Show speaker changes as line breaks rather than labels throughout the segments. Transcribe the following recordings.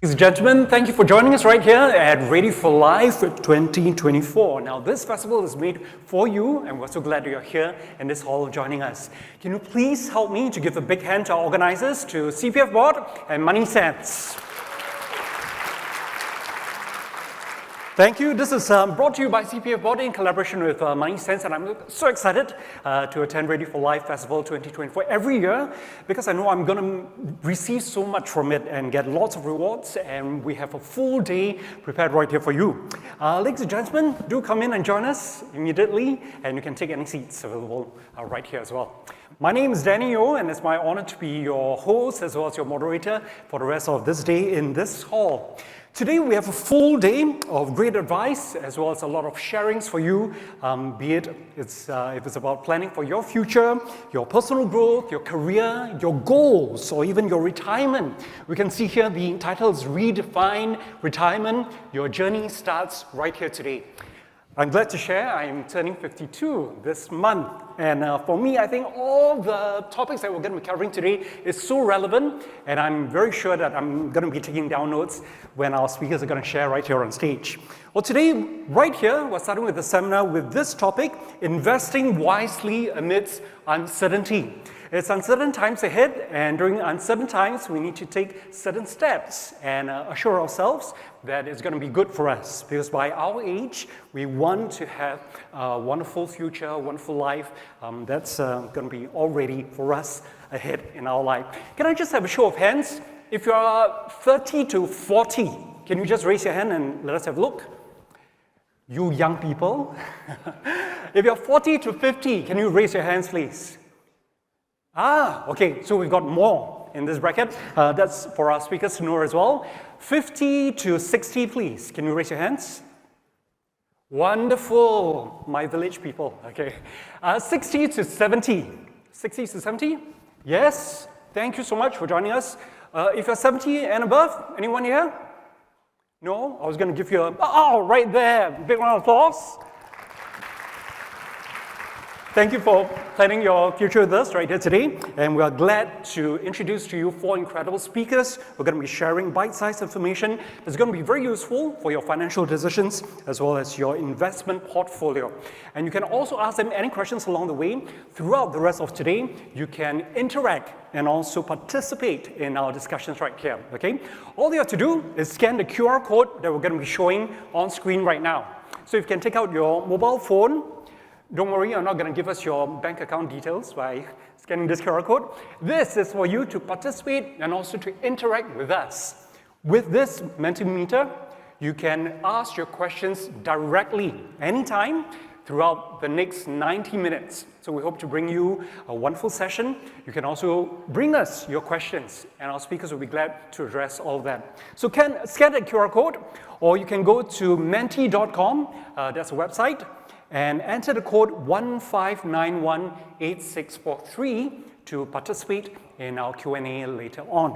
Ladies and gentlemen, thank you for joining us right here at Ready for Life 2024. Now, this festival is made for you, and we're so glad you're here in this hall joining us. Can you please help me to give a big hand to our organizers, to CPF Board and Money Sense? Thank you. This is brought to you by CPF Board in collaboration with Money Sense, and I'm so excited to attend Ready for Life Festival 2024 every year because I know I'm going to receive so much from it and get lots of rewards, and we have a full day prepared right here for you. Ladies and gentlemen, do come in and join us immediately, and you can take any seats available right here as well. My name is Danny Yeo, and it's my honor to be your host as well as your moderator for the rest of this day in this hall. Today we have a full day of great advice as well as a lot of sharings for you, be it if it's about planning for your future, your personal growth, your career, your goals, or even your retirement. We can see here the title is Redefine Retirement. Your journey starts right here today. I'm glad to share I'm turning 52 this month, and for me, I think all the topics that we're going to be covering today is so relevant, and I'm very sure that I'm going to be taking down notes when our speakers are going to share right here on stage. Well, today, right here, we're starting with the seminar with this topic, Investing Wisely Amidst Uncertainty. It's uncertain times ahead, and during uncertain times, we need to take certain steps and assure ourselves that it's going to be good for us, because by our age, we want to have a wonderful future, a wonderful life that's going to be all ready for us ahead in our life. Can I just have a show of hands? If you are 30 to 40, can you just raise your hand and let us have a look? You young people. If you're 40 to 50, can you raise your hands, please? Okay, so we've got more in this bracket. That's for our speakers to know as well. 50 to 60, please. Can you raise your hands? Wonderful, my village people. Okay. 60 to 70. 60 to 70? Yes. Thank you so much for joining us. If you're 70 and above, anyone here? No? I was going to give you a, right there. Big round of applause. Thank you for planning your future with us right here today, and we are glad to introduce to you 4 incredible speakers. We're going to be sharing bite-sized information that's going to be very useful for your financial decisions as well as your investment portfolio. And you can also ask them any questions along the way. Throughout the rest of today, you can interact and also participate in our discussions right here, okay? All you have to do is scan the QR code that we're going to be showing on screen right now. So if you can take out your mobile phone. Don't worry, you're not going to give us your bank account details by scanning this QR code. This is for you to participate and also to interact with us. With this Mentimeter, you can ask your questions directly anytime throughout the next 90 minutes. So we hope to bring you a wonderful session. You can also bring us your questions, and our speakers will be glad to address all of that. So scan that QR code, or you can go to menti.com, that's a website, and enter the code 15918643 to participate in our Q&A later on.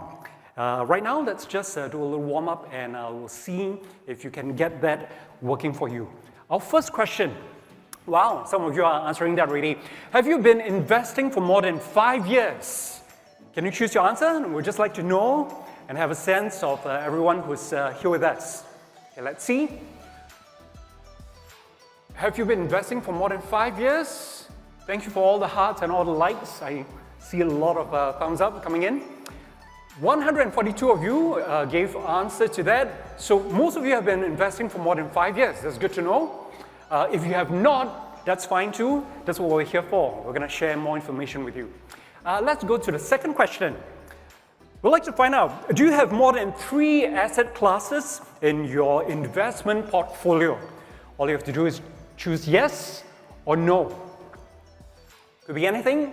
Right now, let's just do a little warm-up, and we'll see if you can get that working for you. Our first question. Wow, some of you are answering that already. Have you been investing for more than 5 years? Can you choose your answer? We'd just like to know and have a sense of everyone who's here with us. Okay, let's see. Have you been investing for more than 5 years? Thank you for all the hearts and all the likes. I see a lot of thumbs up coming in. 142 of you gave answer to that. So most of you have been investing for more than 5 years. That's good to know. If you have not, that's fine too. That's what we're here for. We're going to share more information with you. Let's go to the second question. We'd like to find out, do you have more than 3 asset classes in your investment portfolio? All you have to do is choose yes or no. Could be anything,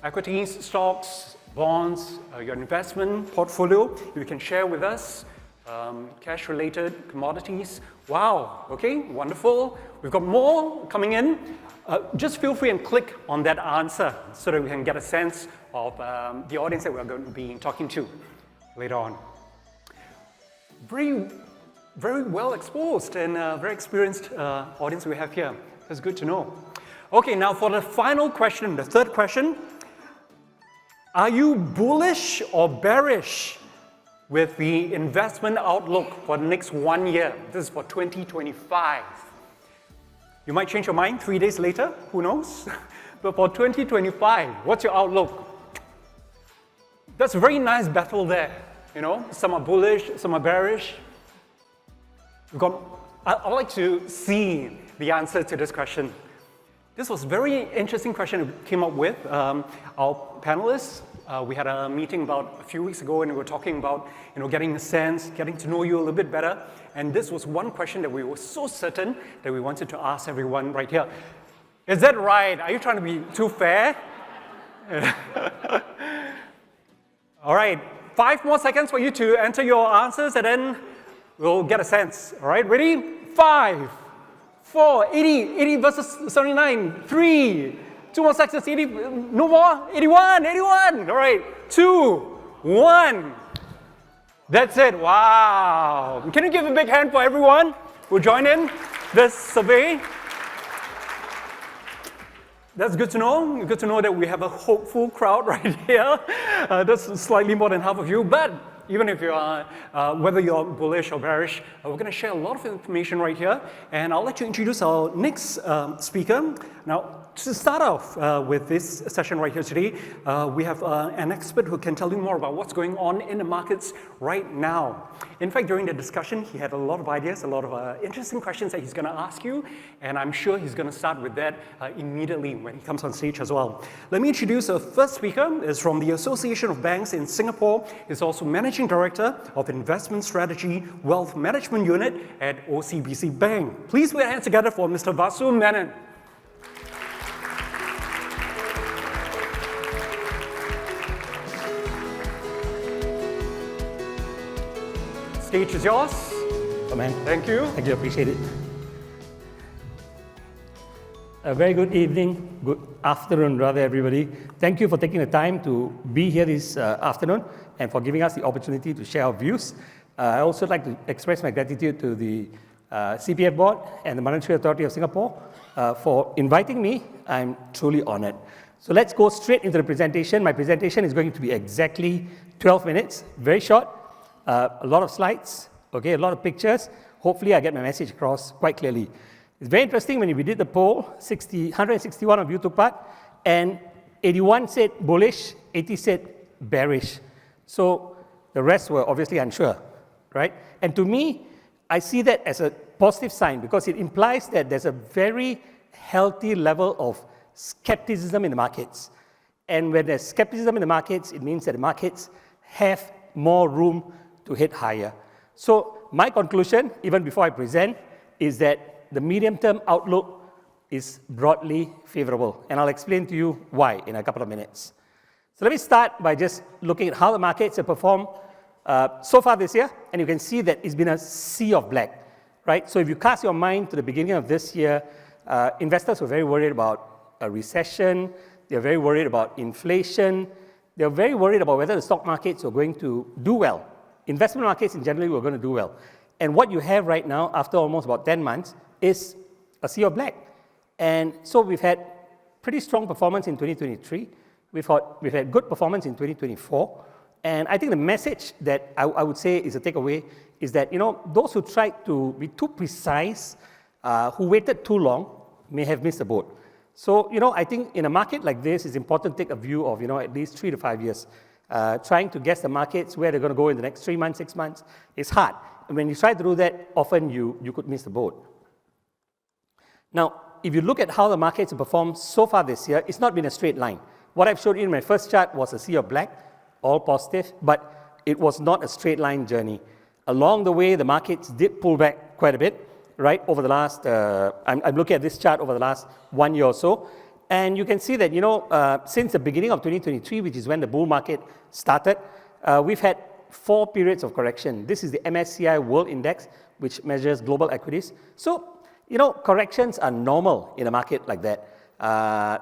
equities, stocks, bonds, your investment portfolio. You can share with us cash-related commodities. Wow, okay, wonderful. We've got more coming in. Just feel free and click on that answer so that we can get a sense of the audience that we're going to be talking to later on. Very well exposed and very experienced audience we have here. That's good to know. Okay, now for the final question, the third question. Are you bullish or bearish with the investment outlook for the next 1 year. This is for 2025. You might change your mind 3 days later, who knows? But for 2025, what's your outlook? That's a very nice battle there. You know, some are bullish, some are bearish. I'd like to see the answer to this question. This was a very interesting question we came up with. Our panelists, we had a meeting about a few weeks ago, and we were talking about, getting a sense, getting to know you a little bit better. And this was one question that we were so certain that we wanted to ask everyone right here. Is that right? Are you trying to be too fair? All right, 5 more seconds for you to enter your answers, and then we'll get a sense. All right, ready? 5, 4, 80 versus 79, 3, 2 more seconds, 80, no more, 81. All right, 2, 1. That's it, wow. Can you give a big hand for everyone who joined in this survey? That's good to know. Good to know that we have a hopeful crowd right here. That's slightly more than half of you, but even if you are, whether you're bullish or bearish, we're going to share a lot of information right here, and I'll let you introduce our next speaker. Now, to start off with this session right here today, we have an expert who can tell you more about what's going on in the markets right now. In fact, during the discussion, he had a lot of ideas, a lot of interesting questions that he's going to ask you, and I'm sure he's going to start with that immediately when he comes on stage as well. Let me introduce our first speaker. Is from the Association of Banks in Singapore. He's also Managing Director of Investment Strategy Wealth Management Unit at OCBC Bank. Please put your hands together for Mr. Vasu Menon. Stage is yours.
Oh, man.
Thank you.
Thank you, appreciate it. A very good evening, good afternoon rather, everybody. Thank you for taking the time to be here this afternoon and for giving us the opportunity to share our views. I also like to express my gratitude to the CPF Board and the Monetary Authority of Singapore for inviting me. I'm truly honored. So let's go straight into the presentation. My presentation is going to be exactly 12 minutes, very short. A lot of slides, okay, a lot of pictures. Hopefully I get my message across quite clearly. It's very interesting when we did the poll, 161 of you took part, and 81 said bullish, 80 said bearish. So the rest were obviously unsure, right? And to me, I see that as a positive sign because it implies that there's a very healthy level of skepticism in the markets. And when there's skepticism in the markets, it means that the markets have more room to hit higher. So my conclusion, even before I present, is that the medium-term outlook is broadly favorable. And I'll explain to you why in a couple of minutes. So let me start by just looking at how the markets have performed so far this year. And you can see that it's been a sea of black, right? So if you cast your mind to the beginning of this year, investors were very worried about a recession. They're very worried about inflation. They're very worried about whether the stock markets are going to do well. Investment markets in general were going to do well. And what you have right now, after almost about 10 months, is a sea of black. And so we've had pretty strong performance in 2023. We've had good performance in 2024. And I think the message that I would say is a takeaway is that, those who tried to be too precise, who waited too long, may have missed the boat. So, I think in a market like this, it's important to take a view of, at least 3 to 5 years. Trying to guess the markets, where they're going to go in the next 3 months, 6 months, is hard. And when you try to do that, often you could miss the boat. Now, if you look at how the markets have performed so far this year, it's not been a straight line. What I've showed you in my first chart was a sea of black, all positive, but it was not a straight line journey. Along the way, the markets did pull back quite a bit, right, over the last, I'm looking at this chart over the last 1 year or so, and you can see that, since the beginning of 2023, which is when the bull market started, we've had 4 periods of correction. This is the MSCI World Index, which measures global equities. So, corrections are normal in a market like that.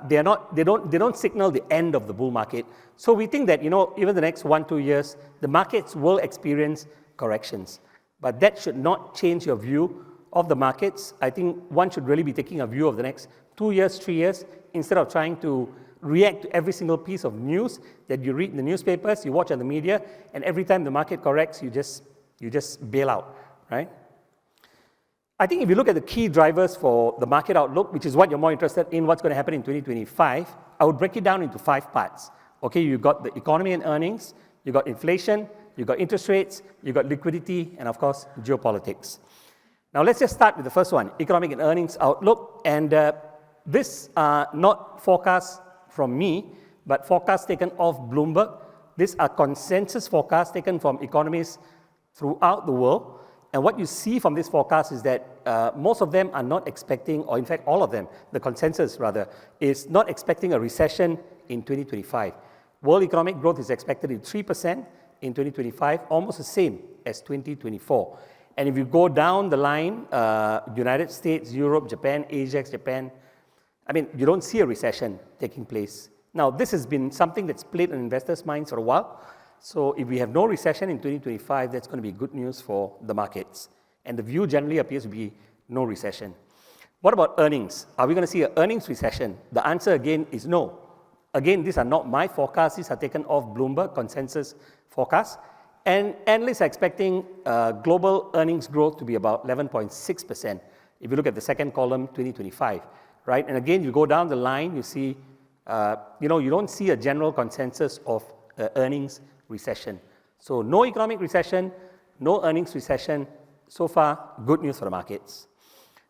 They don't signal the end of the bull market. So we think that, even the next 1-2 years, the markets will experience corrections. But that should not change your view of the markets. I think one should really be taking a view of the next 2 years, 3 years, instead of trying to react to every single piece of news that you read in the newspapers, you watch on the media, and every time the market corrects, you just bail out, right? I think if you look at the key drivers for the market outlook, which is what you're more interested in, what's going to happen in 2025, I would break it down into 5 parts. Okay, you've got the economy and earnings, you've got inflation, you've got interest rates, you've got liquidity, and of course, geopolitics. Now, let's just start with the first one, economic and earnings outlook. And this are not forecasts from me, but forecasts taken off Bloomberg. These are consensus forecasts taken from economists throughout the world. And what you see from this forecast is that most of them are not expecting, or in fact, all of them, the consensus rather, is not expecting a recession in 2025. World economic growth is expected at 3% in 2025, almost the same as 2024. And if you go down the line, United States, Europe, Japan, Asia, Japan, I mean, you don't see a recession taking place. Now, this has been something that's played on investors' minds for a while. So if we have no recession in 2025, that's going to be good news for the markets. And the view generally appears to be no recession. What about earnings? Are we going to see an earnings recession? The answer again is no. Again, these are not my forecasts. These are taken off Bloomberg consensus forecasts. And analysts are expecting global earnings growth to be about 11.6%. If you look at the second column, 2025, right? And again, you go down the line, you see, you don't see a general consensus of earnings recession. So no economic recession, no earnings recession. So far, good news for the markets.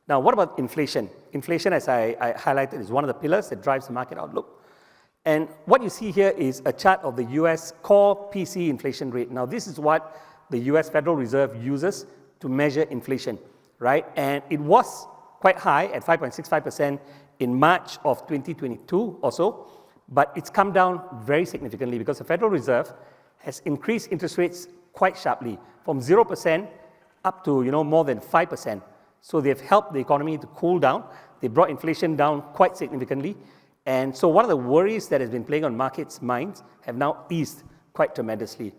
Now, what about inflation? Inflation, as I highlighted, is one of the pillars that drives the market outlook. And what you see here is a chart of the US core PCE inflation rate. Now, this is what the US Federal Reserve uses to measure inflation, right? And it was quite high at 5.65% in March of 2022 or so, but it's come down very significantly because the Federal Reserve has increased interest rates quite sharply from 0% up to more than 5%. So they've helped the economy to cool down. They brought inflation down quite significantly. And so one of the worries that has been playing on markets' minds have now eased quite tremendously.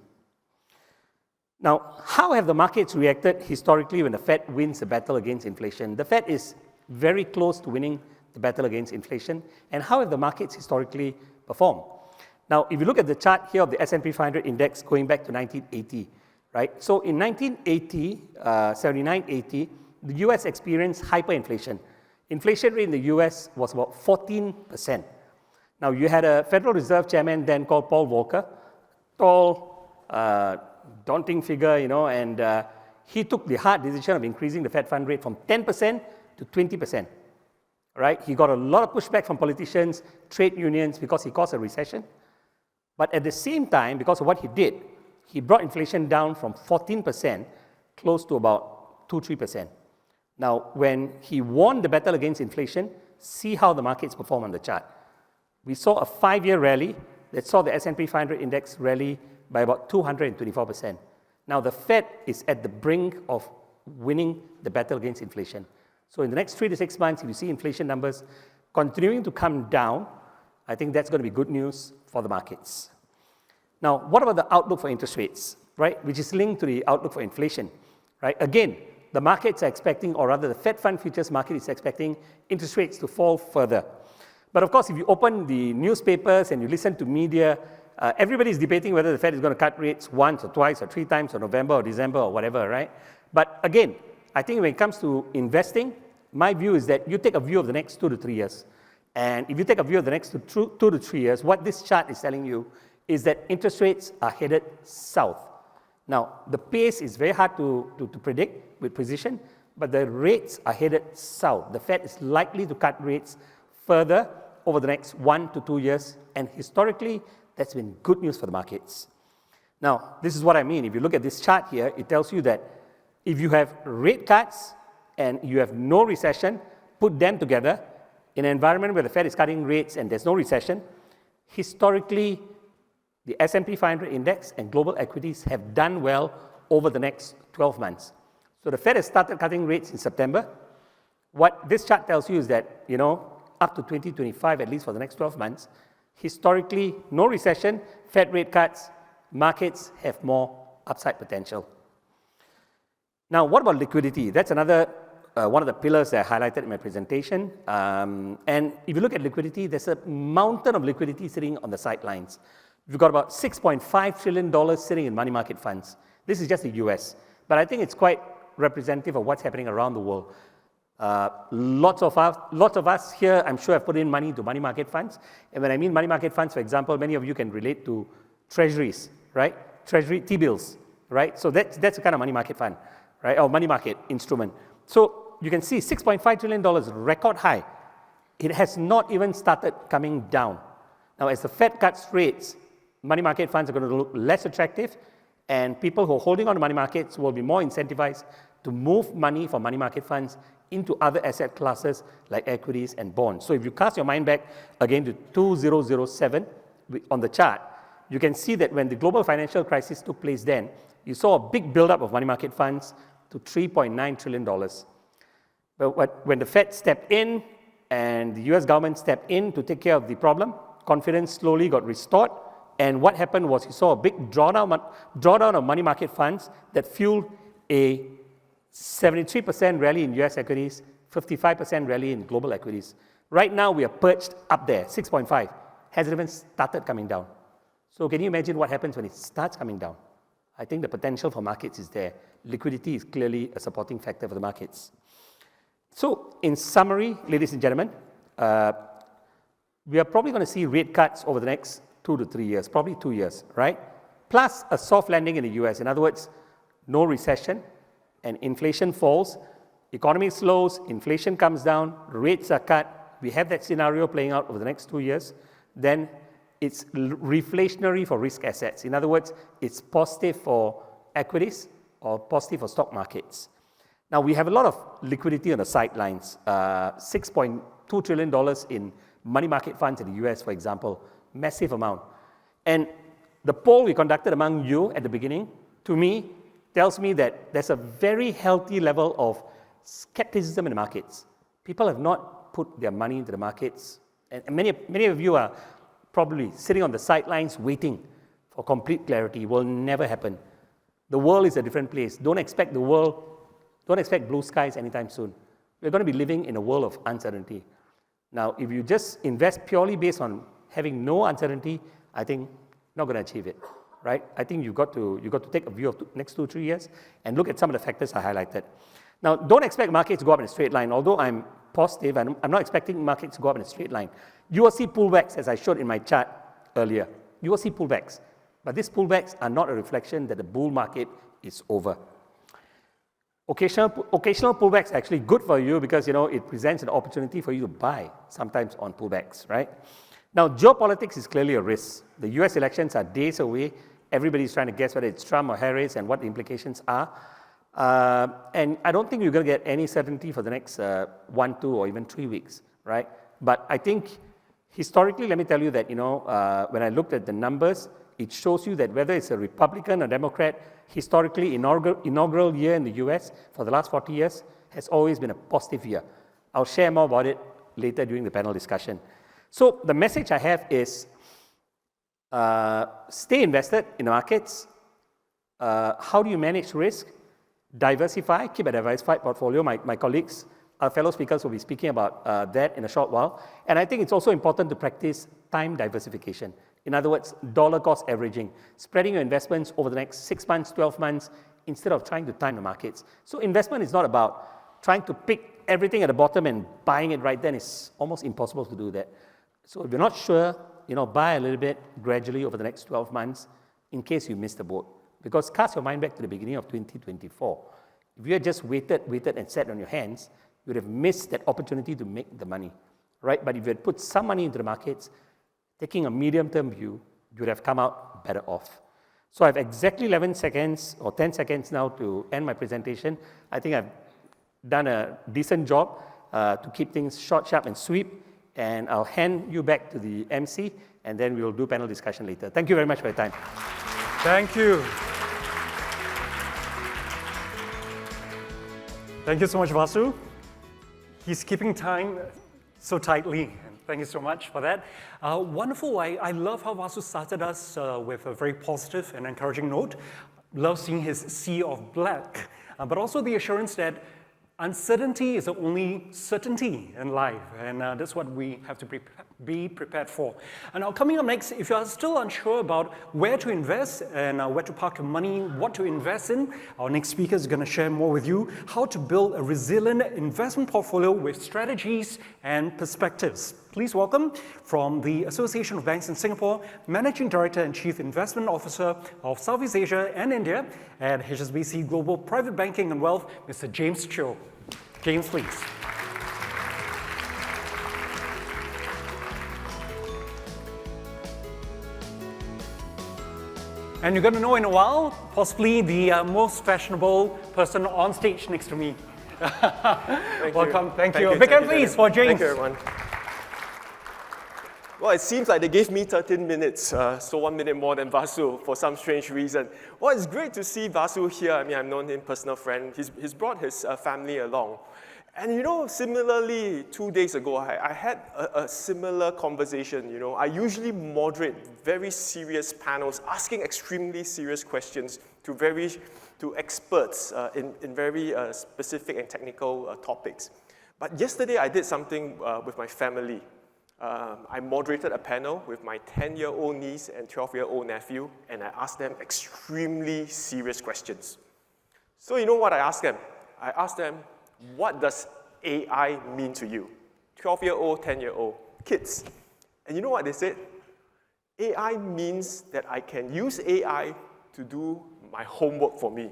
Now, how have the markets reacted historically when the Fed wins the battle against inflation? The Fed is very close to winning the battle against inflation. And how have the markets historically performed? Now, if you look at the chart here of the S&P 500 index going back to 1980, right? So in 1980, 79-80, the US experienced hyperinflation. Inflation rate in the US was about 14%. Now, you had a Federal Reserve chairman then called Paul Volcker, tall, daunting figure, and he took the hard decision of increasing the Fed fund rate from 10% to 20%, right? He got a lot of pushback from politicians, trade unions, because he caused a recession. But at the same time, because of what he did, he brought inflation down from 14% close to about 2-3%. Now, when he won the battle against inflation, see how the markets perform on the chart. We saw a 5-year rally that saw the S&P 500 index rally by about 224%. Now, the Fed is at the brink of winning the battle against inflation. So in the next 3 to 6 months, if you see inflation numbers continuing to come down, I think that's going to be good news for the markets. Now, what about the outlook for interest rates, right? Which is linked to the outlook for inflation, right? Again, the markets are expecting, or rather the Fed Fund Futures market is expecting interest rates to fall further. But of course, if you open the newspapers and you listen to media, everybody is debating whether the Fed is going to cut rates once or twice or 3 times or November or December or whatever, right? But again, I think when it comes to investing, my view is that you take a view of the next 2 to 3 years. And if you take a view of the next 2 to 3 years, what this chart is telling you is that interest rates are headed south. Now, the pace is very hard to predict with precision, but the rates are headed south. The Fed is likely to cut rates further over the next 1 to 2 years, and historically, that's been good news for the markets. Now, this is what I mean. If you look at this chart here, it tells you that if you have rate cuts and you have no recession, put them together in an environment where the Fed is cutting rates and there's no recession, historically, the S&P 500 index and global equities have done well over the next 12 months. So the Fed has started cutting rates in September. What this chart tells you is that, up to 2025, at least for the next 12 months, historically, no recession, Fed rate cuts, markets have more upside potential. Now, what about liquidity? That's another one of the pillars that I highlighted in my presentation. And if you look at liquidity, there's a mountain of liquidity sitting on the sidelines. We've got about $6.5 trillion sitting in money market funds. This is just the US. But I think it's quite representative of what's happening around the world. Lots of us here, I'm sure, have put in money into money market funds. And when I mean money market funds, for example, many of you can relate to treasuries, right? Treasury T-bills, right? So that's a kind of money market fund, right? Or money market instrument. So you can see $6.5 trillion, record high. It has not even started coming down. Now, as the Fed cuts rates, money market funds are going to look less attractive, and people who are holding on to money markets will be more incentivized to move money from money market funds into other asset classes like equities and bonds. So if you cast your mind back again to 2007 on the chart, you can see that when the global financial crisis took place then, you saw a big buildup of money market funds to $3.9 trillion. But when the Fed stepped in and the US government stepped in to take care of the problem, confidence slowly got restored. And what happened was you saw a big drawdown of money market funds that fueled a 73% rally in US equities, 55% rally in global equities. Right now, we are perched up there, 6.5. Hasn't even started coming down. So can you imagine what happens when it starts coming down? I think the potential for markets is there. Liquidity is clearly a supporting factor for the markets. So in summary, ladies and gentlemen, we are probably going to see rate cuts over the next 2 to 3 years, probably 2 years, right? Plus a soft landing in the US. In other words, no recession and inflation falls, economy slows, inflation comes down, rates are cut. We have that scenario playing out over the next 2 years. Then it's reflationary for risk assets. In other words, it's positive for equities or positive for stock markets. Now, we have a lot of liquidity on the sidelines, $6.2 trillion in money market funds in the US, for example, massive amount. And the poll we conducted among you at the beginning, to me, tells me that there's a very healthy level of skepticism in the markets. People have not put their money into the markets. And many of you are probably sitting on the sidelines waiting for complete clarity. It will never happen. The world is a different place. Don't expect blue skies anytime soon. We're going to be living in a world of uncertainty. Now, if you just invest purely based on having no uncertainty, I think not going to achieve it, right? I think you've got to take a view of the next 2 or 3 years and look at some of the factors I highlighted. Now, don't expect markets to go up in a straight line. Although I'm positive, and I'm not expecting markets to go up in a straight line. You will see pullbacks, as I showed in my chart earlier. You will see pullbacks. But these pullbacks are not a reflection that the bull market is over. Occasional pullbacks are actually good for you because, it presents an opportunity for you to buy sometimes on pullbacks, right? Now, geopolitics is clearly a risk. The US elections are days away. Everybody's trying to guess whether it's Trump or Harris and what the implications are. And I don't think you're going to get any certainty for the next 1, 2, or even 3 weeks, right? But I think historically, let me tell you that, when I looked at the numbers, it shows you that whether it's a Republican or Democrat, historically inaugural year in the US for the last 40 years has always been a positive year. I'll share more about it later during the panel discussion. So the message I have is stay invested in the markets. How do you manage risk? Diversify, keep a diversified portfolio. My colleagues, our fellow speakers will be speaking about that in a short while. And I think it's also important to practice time diversification. In other words, dollar cost averaging, spreading your investments over the next 6 months, 12 months, instead of trying to time the markets. So investment is not about trying to pick everything at the bottom and buying it right then. It's almost impossible to do that. So if you're not sure, buy a little bit gradually over the next 12 months in case you miss the boat. Because cast your mind back to the beginning of 2024. If you had just waited and sat on your hands, you would have missed that opportunity to make the money, right? But if you had put some money into the markets, taking a medium-term view, you would have come out better off. So I have exactly 11 seconds or 10 seconds now to end my presentation. I think I've done a decent job to keep things short, sharp, and sweet. And I'll hand you back to the MC, and then we'll do panel discussion later. Thank you very much for your time.
Thank you. Thank you so much, Vasu. He's keeping time so tightly. Thank you so much for that. Wonderful. I love how Vasu started us with a very positive and encouraging note. Love seeing his sea of black, but also the assurance that Uncertainty is the only certainty in life, and that's what we have to be prepared for. And now coming up next, if you are still unsure about where to invest and where to park your money, what to invest in, our next speaker is going to share more with you how to build a resilient investment portfolio with strategies and perspectives. Please welcome, from the Association of Banks in Singapore, Managing Director and Chief Investment Officer of Southeast Asia and India at HSBC Global Private Banking and Wealth, Mr. James Cheo. James, please. And you're going to know in a while, possibly the most fashionable person on stage next to me. Welcome, thank you. A big hand, please, for James.
Thank you, everyone. Well, it seems like they gave me 13 minutes, so 1 minute more than Vasu for some strange reason. Well, it's great to see Vasu here. I mean, I've known him, personal friend. He's brought his family along. And you know, similarly, 2 days ago, I had a similar conversation. You know, I usually moderate very serious panels, asking extremely serious questions to experts in very specific and technical topics. But yesterday, I did something with my family. I moderated a panel with my 10-year-old niece and 12-year-old nephew, and I asked them extremely serious questions. So you know what I asked them? I asked them, what does AI mean to you? 12-year-old, 10-year-old, kids. And you know what they said? AI means that I can use AI to do my homework for me.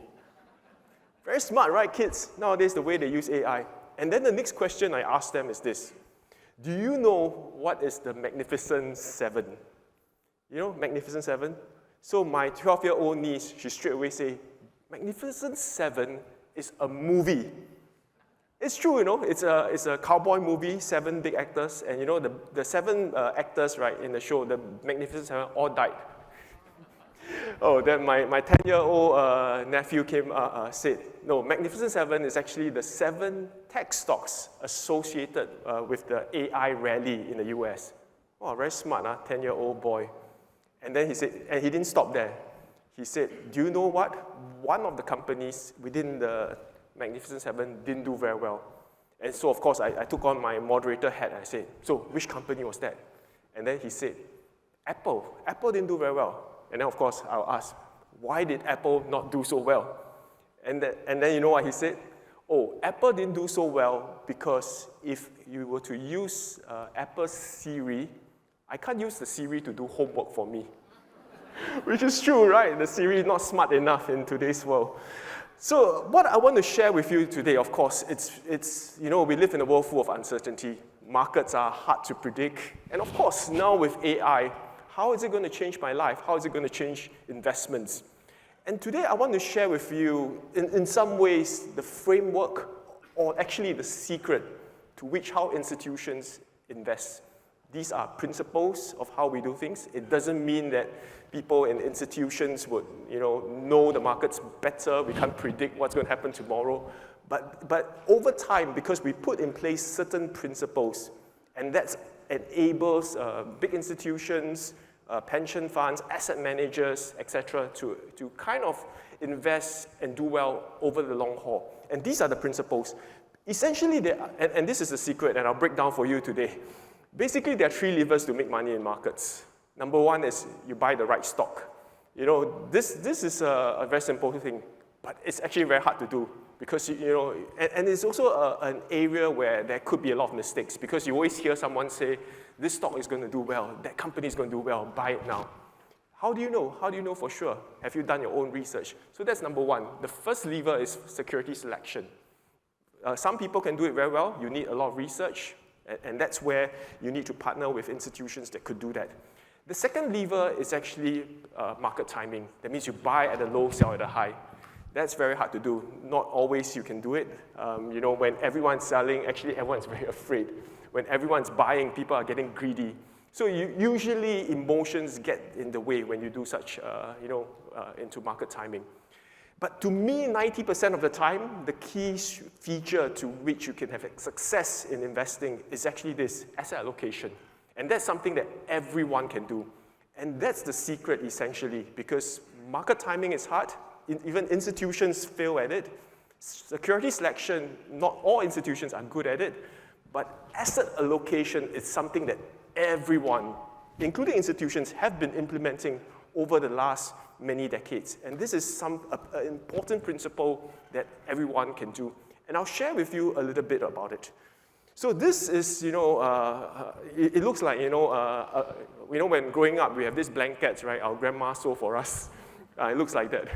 Very smart, right, kids? Nowadays, the way they use AI. And then the next question I asked them is this. Do you know what is the Magnificent Seven? You know, Magnificent Seven? So my 12-year-old niece, she straight away say, Magnificent Seven is a movie. It's true, you know, it's a cowboy movie, 7 big actors, and you know, the 7 actors, right, in the show, the Magnificent Seven, all died. Oh, then my 10-year-old nephew said, no, Magnificent Seven is actually the 7 tech stocks associated with the AI rally in the US. Oh, very smart, 10-year-old boy. And then he said, and he didn't stop there. He said, do you know what? One of the companies within the Magnificent Seven didn't do very well. And so, of course, I took on my moderator hat and I said, so which company was that? And then he said, Apple. Apple didn't do very well. And then, of course, I'll ask, why did Apple not do so well? And then you know what he said? Oh, Apple didn't do so well because if you were to use Apple's Siri, I can't use the Siri to do homework for me. Which is true, right? The Siri is not smart enough in today's world. So what I want to share with you today, of course, it's you know, we live in a world full of uncertainty. Markets are hard to predict. And of course, now with AI, how is it going to change my life? How is it going to change investments? And today I want to share with you, in some ways, the framework, or actually the secret, to which how institutions invest. These are principles of how we do things. It doesn't mean that people in institutions would know the markets better. We can't predict what's going to happen tomorrow. But over time, because we put in place certain principles, and that enables big institutions, pension funds, asset managers, etc., to kind of invest and do well over the long haul. And these are the principles. Essentially, and this is the secret, and I'll break down for you today. Basically, there are 3 levers to make money in markets. Number 1 is you buy the right stock. You know, this is a very simple thing, but it's actually very hard to do because, and it's also an area where there could be a lot of mistakes because you always hear someone say, this stock is going to do well, that company is going to do well, buy it now. How do you know? How do you know for sure? Have you done your own research? So that's number 1. The first lever is security selection. Some people can do it very well. You need a lot of research, and that's where you need to partner with institutions that could do that. The second lever is actually market timing. That means you buy at a low, sell at a high. That's very hard to do. Not always you can do it. When everyone's selling, actually everyone's very afraid. When everyone's buying, people are getting greedy. So usually emotions get in the way when you do such, into market timing. But to me, 90% of the time, the key feature to which you can have success in investing is actually this, asset allocation. And that's something that everyone can do. And that's the secret, essentially, because market timing is hard. Even institutions fail at it. Security selection, not all institutions are good at it, but asset allocation is something that everyone, including institutions, have been implementing over the last many decades. And this is an important principle that everyone can do. And I'll share with you a little bit about it. So this is, it looks like, when growing up, we have these blankets, right? Our grandma sew for us. It looks like that.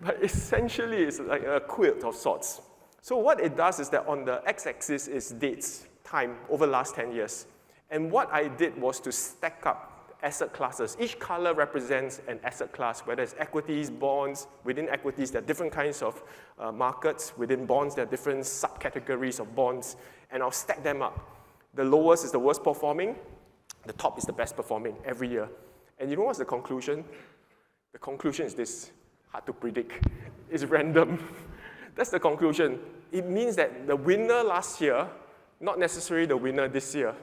But essentially, it's like a quilt of sorts. So what it does is that on the x-axis is dates, time, over the last 10 years. And what I did was to stack up asset classes. Each color represents an asset class, whether it's equities, bonds. Within equities, there are different kinds of markets. Within bonds, there are different subcategories of bonds. And I'll stack them up. The lowest is the worst performing. The top is the best performing every year. And you know what's the conclusion? The conclusion is this, hard to predict. It's random. That's the conclusion. It means that the winner last year, not necessarily the winner this year.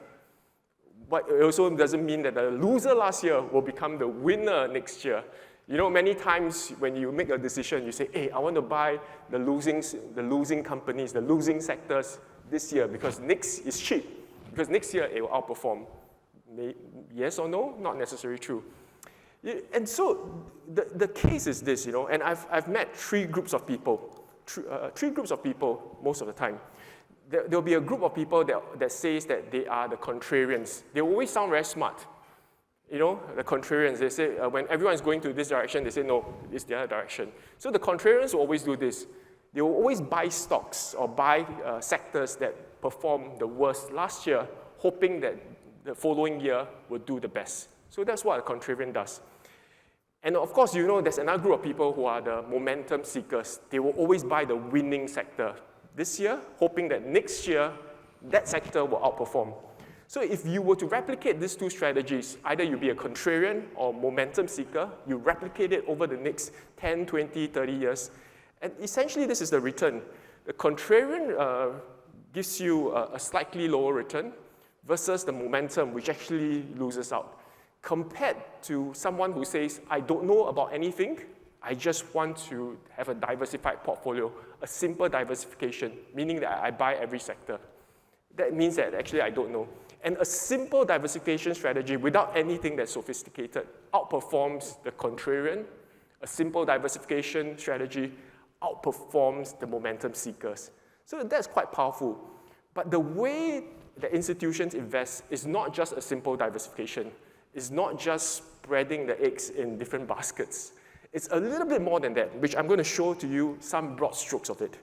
But it also doesn't mean that the loser last year will become the winner next year. You know, many times when you make a decision, you say, hey, I want to buy the losing companies, the losing sectors this year because next is cheap. Because next year it will outperform. Yes or no? Not necessarily true. And so the case is this, and I've met three groups of people most of the time. There'll be a group of people that says that they are the contrarians. They always sound very smart. The contrarians, they say, when everyone's going to this direction, they say, no, it's the other direction. So the contrarians will always do this. They will always buy stocks or buy sectors that performed the worst last year, hoping that the following year will do the best. So that's what a contrarian does. And of course, there's another group of people who are the momentum seekers. They will always buy the winning sector this year, hoping that next year, that sector will outperform. So if you were to replicate these two strategies, either you be a contrarian or momentum seeker, you replicate it over the next 10, 20, 30 years, and essentially this is the return. The contrarian gives you a slightly lower return versus the momentum, which actually loses out. Compared to someone who says, I don't know about anything, I just want to have a diversified portfolio, a simple diversification, meaning that I buy every sector. That means that actually I don't know. And a simple diversification strategy without anything that's sophisticated outperforms the contrarian. A simple diversification strategy outperforms the momentum seekers. So that's quite powerful. But the way that institutions invest is not just a simple diversification. It's not just spreading the eggs in different baskets. It's a little bit more than that, which I'm going to show to you some broad strokes of it.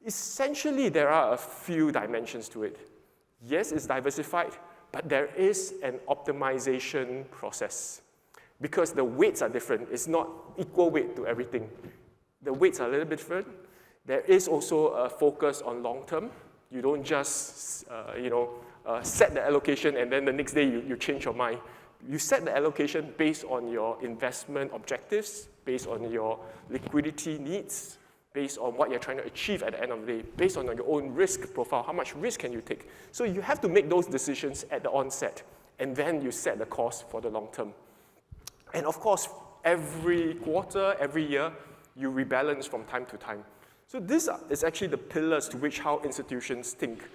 Essentially, there are a few dimensions to it. Yes, it's diversified, but there is an optimization process because the weights are different. It's not equal weight to everything. The weights are a little bit different. There is also a focus on long term. You don't just, set the allocation and then the next day you change your mind. You set the allocation based on your investment objectives, based on your liquidity needs, based on what you're trying to achieve at the end of the day, based on your own risk profile, how much risk can you take. So you have to make those decisions at the onset, and then you set the course for the long term. And of course, every quarter, every year, you rebalance from time to time. So this is actually the pillars to which how institutions think.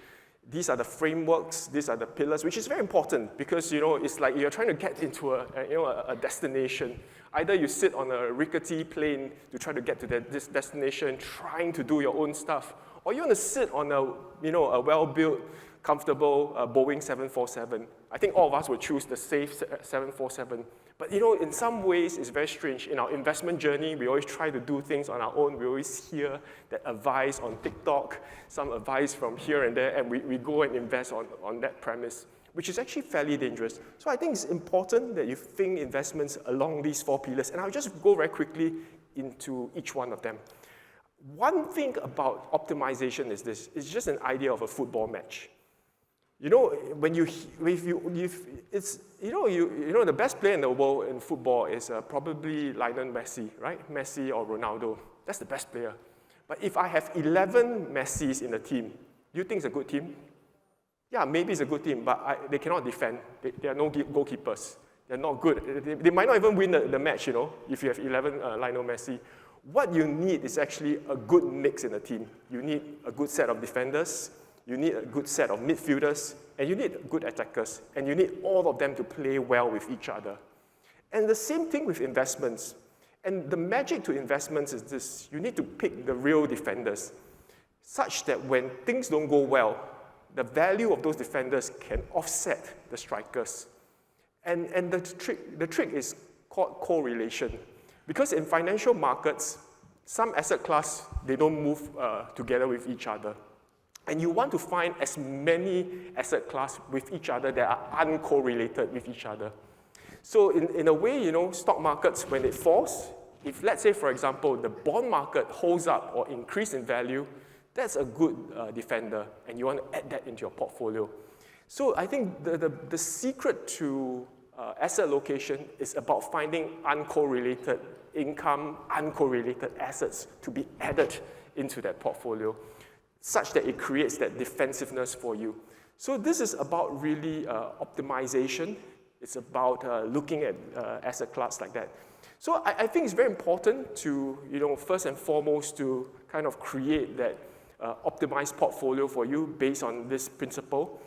These are the frameworks, these are the pillars, which is very important because, it's like you're trying to get into a destination. Either you sit on a rickety plane to try to get to this destination, trying to do your own stuff, or you want to sit on a well-built, comfortable Boeing 747. I think all of us would choose the safe 747. But in some ways, it's very strange. In our investment journey, we always try to do things on our own. We always hear that advice on TikTok, some advice from here and there, and we go and invest on that premise, which is actually fairly dangerous. So I think it's important that you think investments along these four pillars, and I'll just go very quickly into each one of them. One thing about optimization is this: it's just an idea of a football match. The best player in the world in football is probably Lionel Messi, right? Messi or Ronaldo. That's the best player. But if I have 11 Messis in the team, do you think it's a good team? Yeah, maybe it's a good team, but they cannot defend. They are no goalkeepers. They're not good. They might not even win the match, if you have 11 Lionel Messi. What you need is actually a good mix in a team. You need a good set of defenders, you need a good set of midfielders, and you need good attackers. And you need all of them to play well with each other. And the same thing with investments. And the magic to investments is this: you need to pick the real defenders, such that when things don't go well, the value of those defenders can offset the strikers. And the trick is called correlation. Because in financial markets, some asset class, they don't move together with each other. And you want to find as many asset class with each other that are uncorrelated with each other. So in a way, stock markets, when it falls, if let's say, for example, the bond market holds up or increase in value, that's a good defender, and you want to add that into your portfolio. So I think the secret to asset allocation is about finding uncorrelated income, uncorrelated assets to be added into that portfolio, such that it creates that defensiveness for you. So this is about really optimization. It's about looking at asset class like that. So I think it's very important to, first and foremost, to kind of create that optimized portfolio for you based on this principle.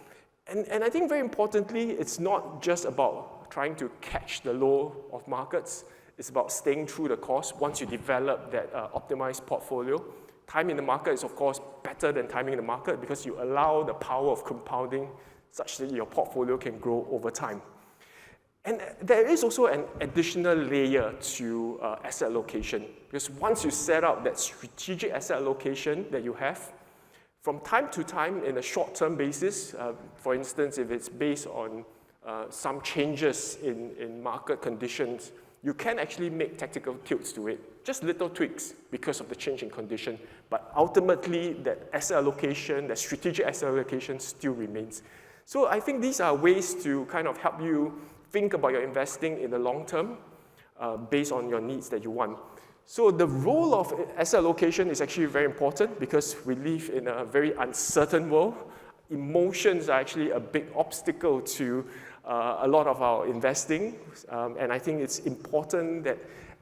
And I think very importantly, it's not just about trying to catch the low of markets. It's about staying through the course once you develop that optimized portfolio. Time in the market is, of course, better than timing in the market because you allow the power of compounding such that your portfolio can grow over time. And there is also an additional layer to asset allocation, because once you set up that strategic asset allocation that you have, from time to time in a short-term basis, for instance, if it's based on some changes in market conditions, you can actually make tactical tilts to it, just little tweaks because of the change in condition. But ultimately, that asset allocation, that strategic asset allocation still remains. So I think these are ways to kind of help you think about your investing in the long term based on your needs that you want. So the role of asset allocation is actually very important because we live in a very uncertain world. Emotions are actually a big obstacle to a lot of our investing. And I think it's important that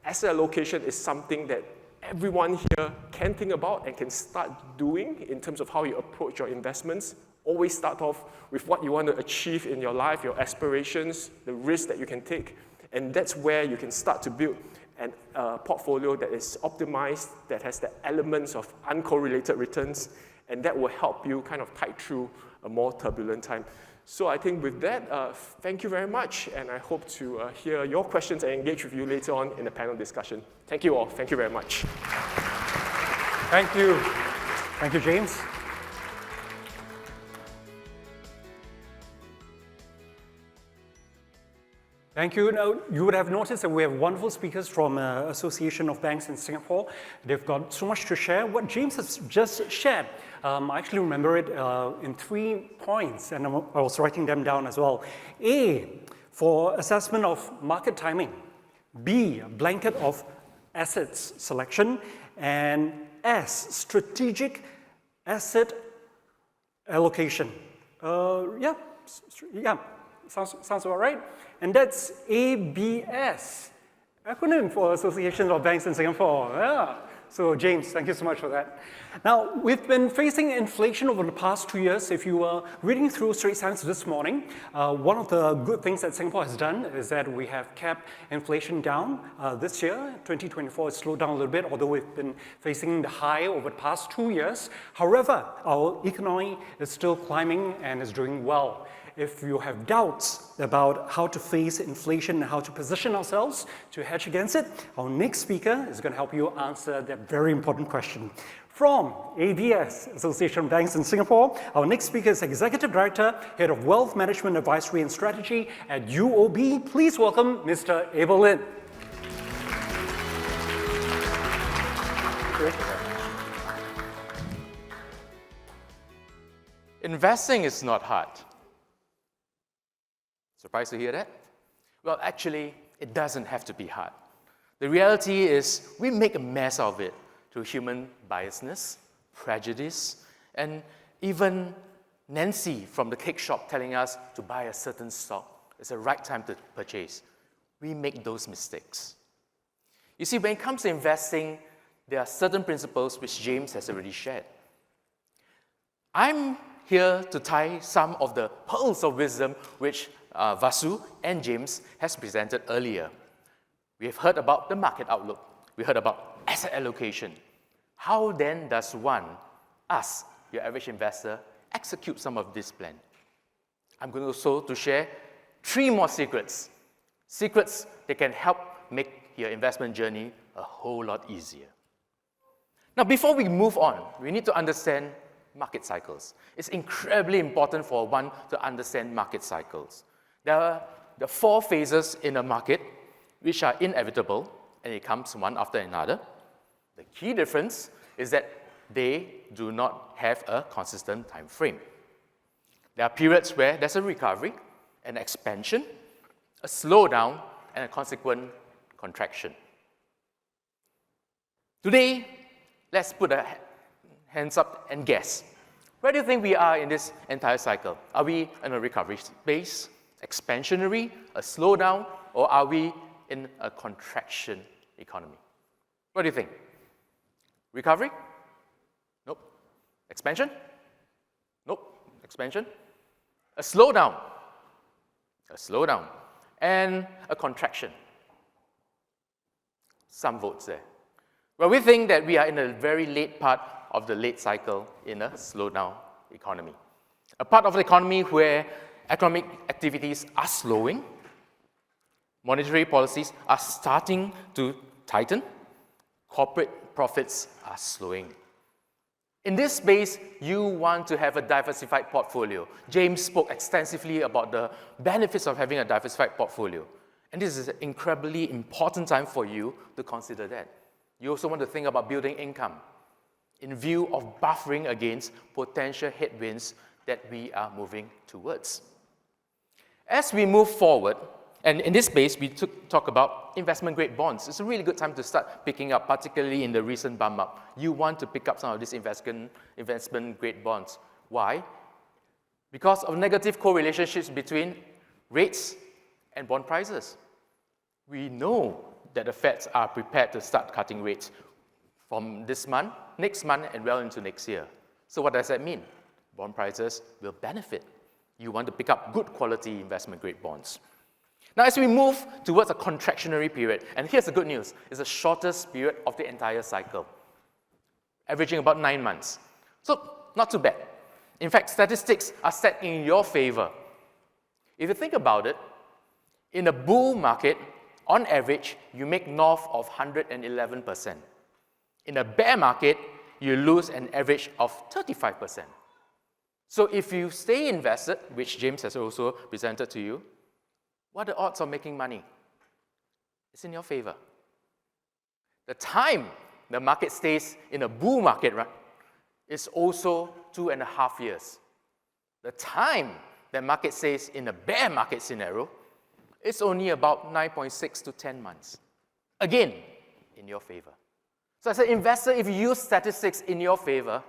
asset allocation is something that everyone here can think about and can start doing in terms of how you approach your investments. Always start off with what you want to achieve in your life, your aspirations, the risk that you can take. And that's where you can start to build a portfolio that is optimized, that has the elements of uncorrelated returns, and that will help you kind of tide through a more turbulent time. So I think with that, thank you very much, and I hope to hear your questions and engage with you later on in the panel discussion. Thank you all. Thank you very much.
Thank you. Thank you, James. Thank you. Now, you would have noticed that we have wonderful speakers from Association of Banks in Singapore. They've got so much to share. What James has just shared, I actually remember it in 3 points, and I was writing them down as well. A, for assessment of market timing. B, blanket of assets selection. And S, strategic asset allocation. Yeah, sounds about right. And that's ABS, acronym for Association of Banks in Singapore. Yeah. So James, thank you so much for that. Now, we've been facing inflation over the past 2 years. If you were reading through Straits Times this morning, one of the good things that Singapore has done is that we have kept inflation down. This year, 2024, it slowed down a little bit, although we've been facing the high over the past 2 years. However, our economy is still climbing and is doing well. If you have doubts about how to face inflation and how to position ourselves to hedge against it, our next speaker is going to help you answer that very important question. From ABS, Association of Banks in Singapore, our next speaker is Executive Director, Head of Wealth Management Advisory and Strategy at UOB. Please welcome Mr. Abel Lin.
Investing is not hard. Surprised to hear that? Well, actually, it doesn't have to be hard. The reality is we make a mess of it through human biasness, prejudice, and even Nancy from the cake shop telling us to buy a certain stock. It's the right time to purchase. We make those mistakes. You see, when it comes to investing, there are certain principles which James has already shared. I'm here to tie some of the pearls of wisdom which Vasu and James has presented earlier. We have heard about the market outlook. We heard about asset allocation. How then does one, us, your average investor, execute some of this plan? I'm going also to share 3 more secrets. Secrets that can help make your investment journey a whole lot easier. Now, before we move on, we need to understand market cycles. It's incredibly important for one to understand market cycles. There are the 4 phases in a market which are inevitable, and it comes one after another. The key difference is that they do not have a consistent time frame. There are periods where there's a recovery, an expansion, a slowdown, and a consequent contraction. Today, let's put our hands up and guess. Where do you think we are in this entire cycle? Are we in a recovery phase, expansionary, a slowdown, or are we in a contraction economy? What do you think? Recovery? Nope. Expansion? Nope. Expansion? A slowdown. A slowdown. And a contraction. Some votes there. Well, we think that we are in a very late part of the late cycle in a slowdown economy. A part of the economy where economic activities are slowing, monetary policies are starting to tighten, corporate profits are slowing. In this space, you want to have a diversified portfolio. James spoke extensively about the benefits of having a diversified portfolio. And this is an incredibly important time for you to consider that. You also want to think about building income in view of buffering against potential headwinds that we are moving towards. As we move forward, and in this space, we talk about investment-grade bonds. It's a really good time to start picking up, particularly in the recent bump up. You want to pick up some of these investment-grade bonds. Why? Because of negative correlationships between rates and bond prices. We know that the Feds are prepared to start cutting rates from this month, next month, and well into next year. So what does that mean? Bond prices will benefit. You want to pick up good quality investment-grade bonds. Now, as we move towards a contractionary period, and here's the good news, it's the shortest period of the entire cycle, averaging about 9 months. So, not too bad. In fact, statistics are set in your favor. If you think about it, in a bull market, on average, you make north of 111%. In a bear market, you lose an average of 35%. So if you stay invested, which James has also presented to you, what are the odds of making money? It's in your favor. The time the market stays in a bull market, right, is also 2.5 years. The time the market stays in a bear market scenario is only about 9.6 to 10 months. Again, in your favor. So as an investor, if you use statistics in your favor,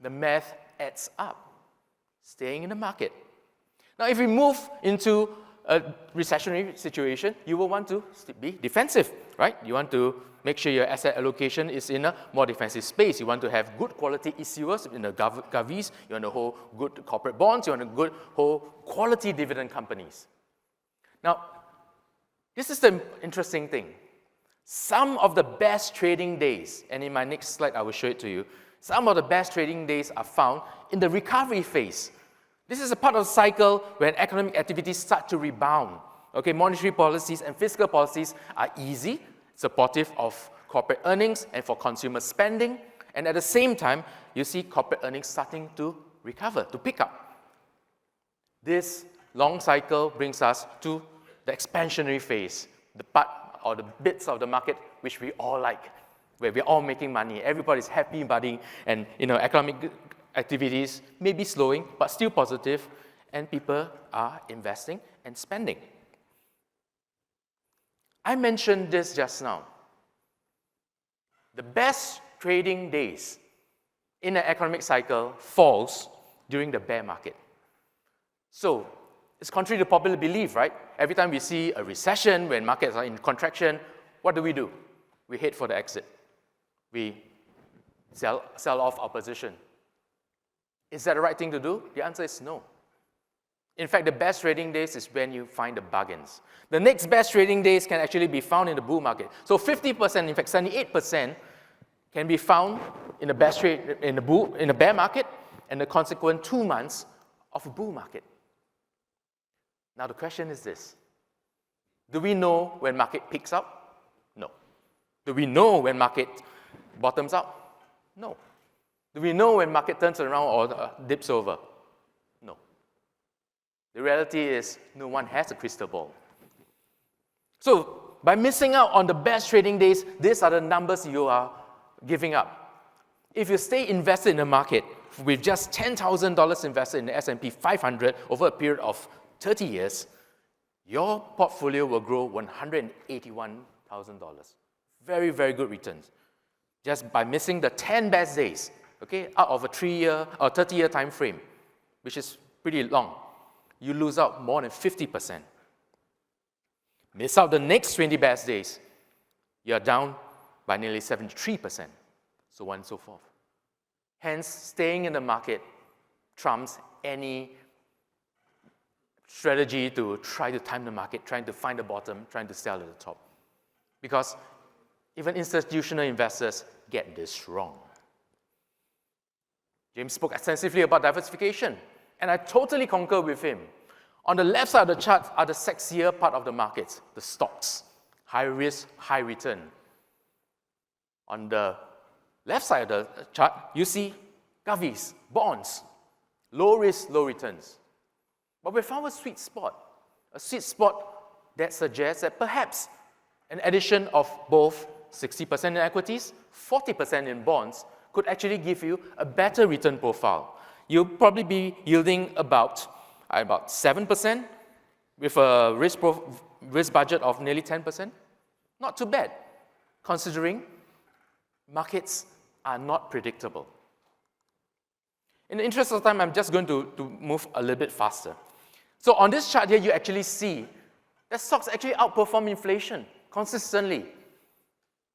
the math adds up. Staying in the market. Now, if we move into a recessionary situation, you will want to be defensive, right? You want to make sure your asset allocation is in a more defensive space. You want to have good quality issuers in the govies. You want to hold good corporate bonds. You want to hold quality dividend companies. Now, this is the interesting thing. Some of the best trading days, and in my next slide I will show it to you, some of the best trading days are found in the recovery phase. This is a part of the cycle when economic activities start to rebound. Okay, monetary policies and fiscal policies are easy, supportive of corporate earnings and for consumer spending. And at the same time, you see corporate earnings starting to recover, to pick up. This long cycle brings us to the expansionary phase, the part or the bits of the market which we all like, where we're all making money. Everybody's happy, budding, and economic activities may be slowing, but still positive, and people are investing and spending. I mentioned this just now. The best trading days in an economic cycle falls during the bear market. So, it's contrary to popular belief, right? Every time we see a recession, when markets are in contraction, what do? We head for the exit. we sell off our position. Is that the right thing to do? The answer is no. In fact, the best trading days is when you find the bargains. The next best trading days can actually be found in the bull market. So 50%, in fact 78%, can be found in the best trade in the bear market and the consequent 2 months of a bull market. Now the question is this: do we know when market picks up? No. Do we know when market bottoms out? No. Do we know when market turns around or dips over? No. The reality is no one has a crystal ball. So by missing out on the best trading days, these are the numbers you are giving up. If you stay invested in the market with just $10,000 invested in the S&P 500 over a period of 30 years, your portfolio will grow $181,000. Very, very good returns. Just by missing the 10 best days, okay, out of a 3-year or 30-year time frame, which is pretty long, you lose out more than 50%. Miss out the next 20 best days, you're down by nearly 73%, so on and so forth. Hence, staying in the market trumps any strategy to try to time the market, trying to find the bottom, trying to sell at the top. Because even institutional investors get this wrong. James spoke extensively about diversification, and I totally concur with him. On the left side of the chart are the sexier part of the markets, the stocks, high risk, high return. On the left side of the chart, you see govies, bonds, low risk, low returns. But we found a sweet spot that suggests that perhaps an addition of both 60% in equities, 40% in bonds could actually give you a better return profile. You'll probably be yielding about 7% with a risk budget of nearly 10%. Not too bad, considering markets are not predictable. In the interest of time, I'm just going to move a little bit faster. So on this chart here, you actually see that stocks actually outperform inflation consistently.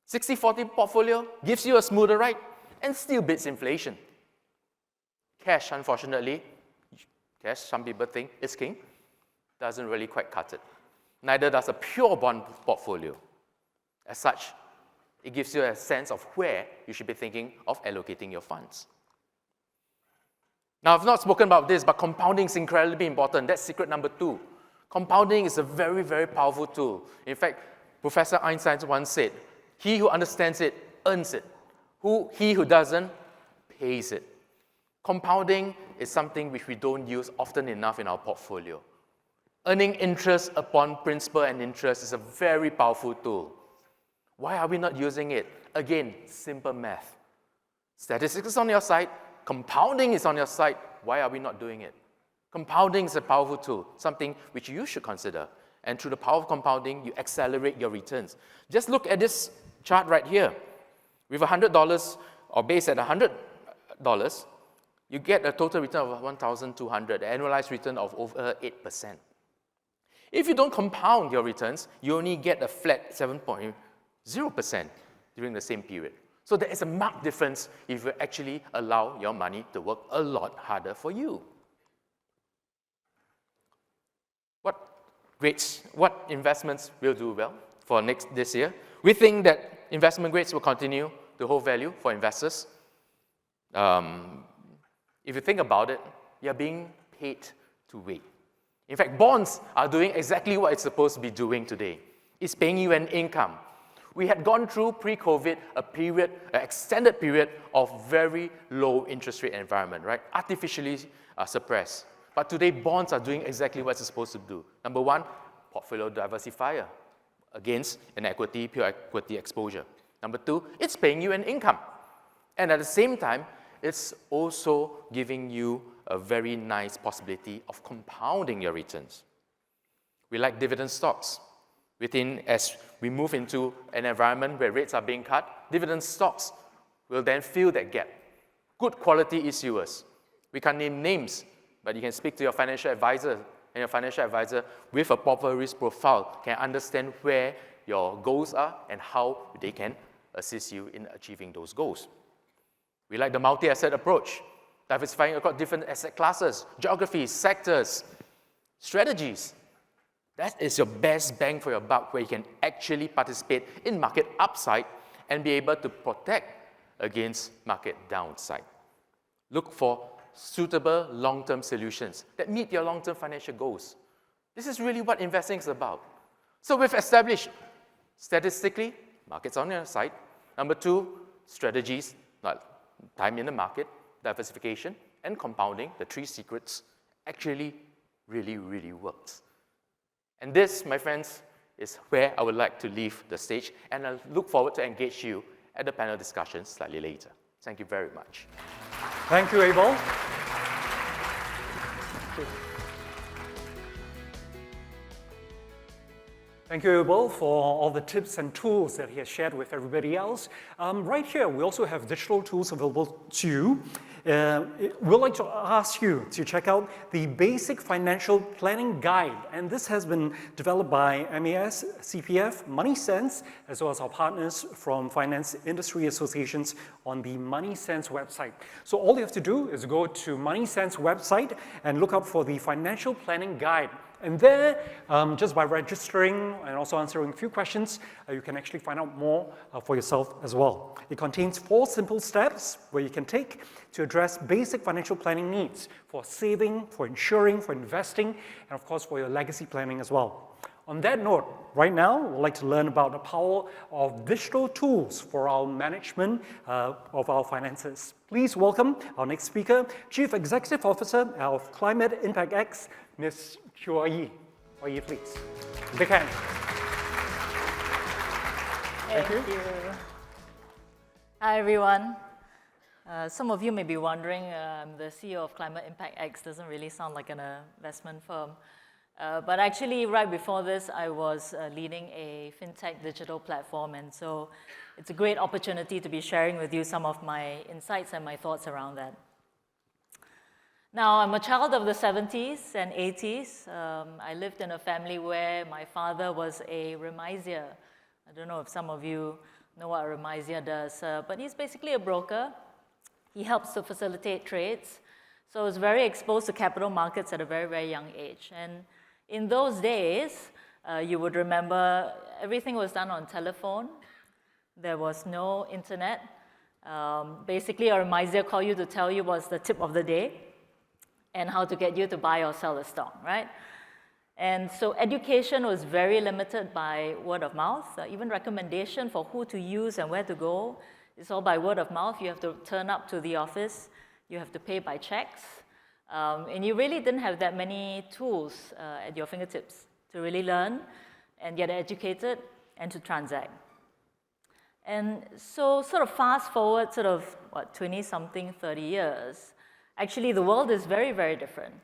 60-40 portfolio gives you a smoother ride and still beats inflation. Cash, unfortunately, some people think is king, doesn't really quite cut it. Neither does a pure bond portfolio. As such, it gives you a sense of where you should be thinking of allocating your funds. Now, I've not spoken about this, but compounding is incredibly important. That's secret number 2. Compounding is a very, very powerful tool. In fact, Professor Einstein once said, he who understands it earns it. He who doesn't pays it. Compounding is something which we don't use often enough in our portfolio. Earning interest upon principal and interest is a very powerful tool. Why are we not using it? Again, simple math. Statistics is on your side, compounding is on your side. Why are we not doing it? Compounding is a powerful tool, something which you should consider. And through the power of compounding, you accelerate your returns. Just look at this chart right here. With $100 or base at $100, you get a total return of $1,200, an annualized return of over 8%. If you don't compound your returns, you only get a flat 7.0% during the same period. So there is a marked difference if you actually allow your money to work a lot harder for you. What investments will do well for this year? We think that investment grades will continue to hold value for investors. If you think about it, you're being paid to wait. In fact, bonds are doing exactly what it's supposed to be doing today. It's paying you an income. We had gone through pre-COVID an extended period of very low interest rate environment, right? Artificially suppressed. But today, bonds are doing exactly what it's supposed to do. Number 1, portfolio diversifier against an pure equity exposure. Number 2, it's paying you an income. And at the same time, it's also giving you a very nice possibility of compounding your returns. We like dividend stocks. As we move into an environment where rates are being cut, dividend stocks will then fill that gap. Good quality issuers. We can't name names, but you can speak to your financial advisor, and your financial advisor with a proper risk profile can understand where your goals are and how they can assist you in achieving those goals. We like the multi-asset approach, diversifying across different asset classes, geographies, sectors, strategies. That is your best bang for your buck, where you can actually participate in market upside and be able to protect against market downside. Look for suitable long-term solutions that meet your long-term financial goals. This is really what investing is about. So we've established, statistically, markets on your side. Number 2, strategies, like time in the market, diversification, and compounding, the 3 secrets, actually really, really works. And this, my friends, is where I would like to leave the stage, and I look forward to engage you at the panel discussion slightly later. Thank you very much.
Thank you, Abel. Thank you, Abel, for all the tips and tools that he has shared with everybody else. Right here, we also have digital tools available to you. We'd like to ask you to check out the Basic Financial Planning Guide. And this has been developed by MAS, CPF, Money Sense, as well as our partners from Finance Industry Associations on the Money Sense website. So all you have to do is go to Money Sense website and look out for the Financial Planning Guide. And there, just by registering and also answering a few questions, you can actually find out more for yourself as well. It contains 4 simple steps where you can take to address basic financial planning needs for saving, for insuring, for investing, and of course for your legacy planning as well. On that note, right now, we'd like to learn about the power of digital tools for our management of our finances. Please welcome our next speaker, Chief Executive Officer of Climate Impact X, Ms. Choo, please. Big hand.
Thank you. Hi, everyone. Some of you may be wondering, the CEO of Climate Impact X doesn't really sound like an investment firm. But actually, right before this, I was leading a fintech digital platform, and so it's a great opportunity to be sharing with you some of my insights and my thoughts around that. Now, I'm a child of the 70s and 80s. I lived in a family where my father was a remisier. I don't know if some of you know what a remisier does, but he's basically a broker. He helps to facilitate trades. So I was very exposed to capital markets at a very, very young age. And in those days, you would remember everything was done on telephone. There was no internet. Basically, a remisier called you to tell you what's the tip of the day and how to get you to buy or sell a stock, right? And so education was very limited by word of mouth. Even recommendation for who to use and where to go is all by word of mouth. You have to turn up to the office. You have to pay by checks. And you really didn't have that many tools at your fingertips to really learn and get educated and to transact. And so sort of fast forward 20-something, 30 years, actually the world is very, very different.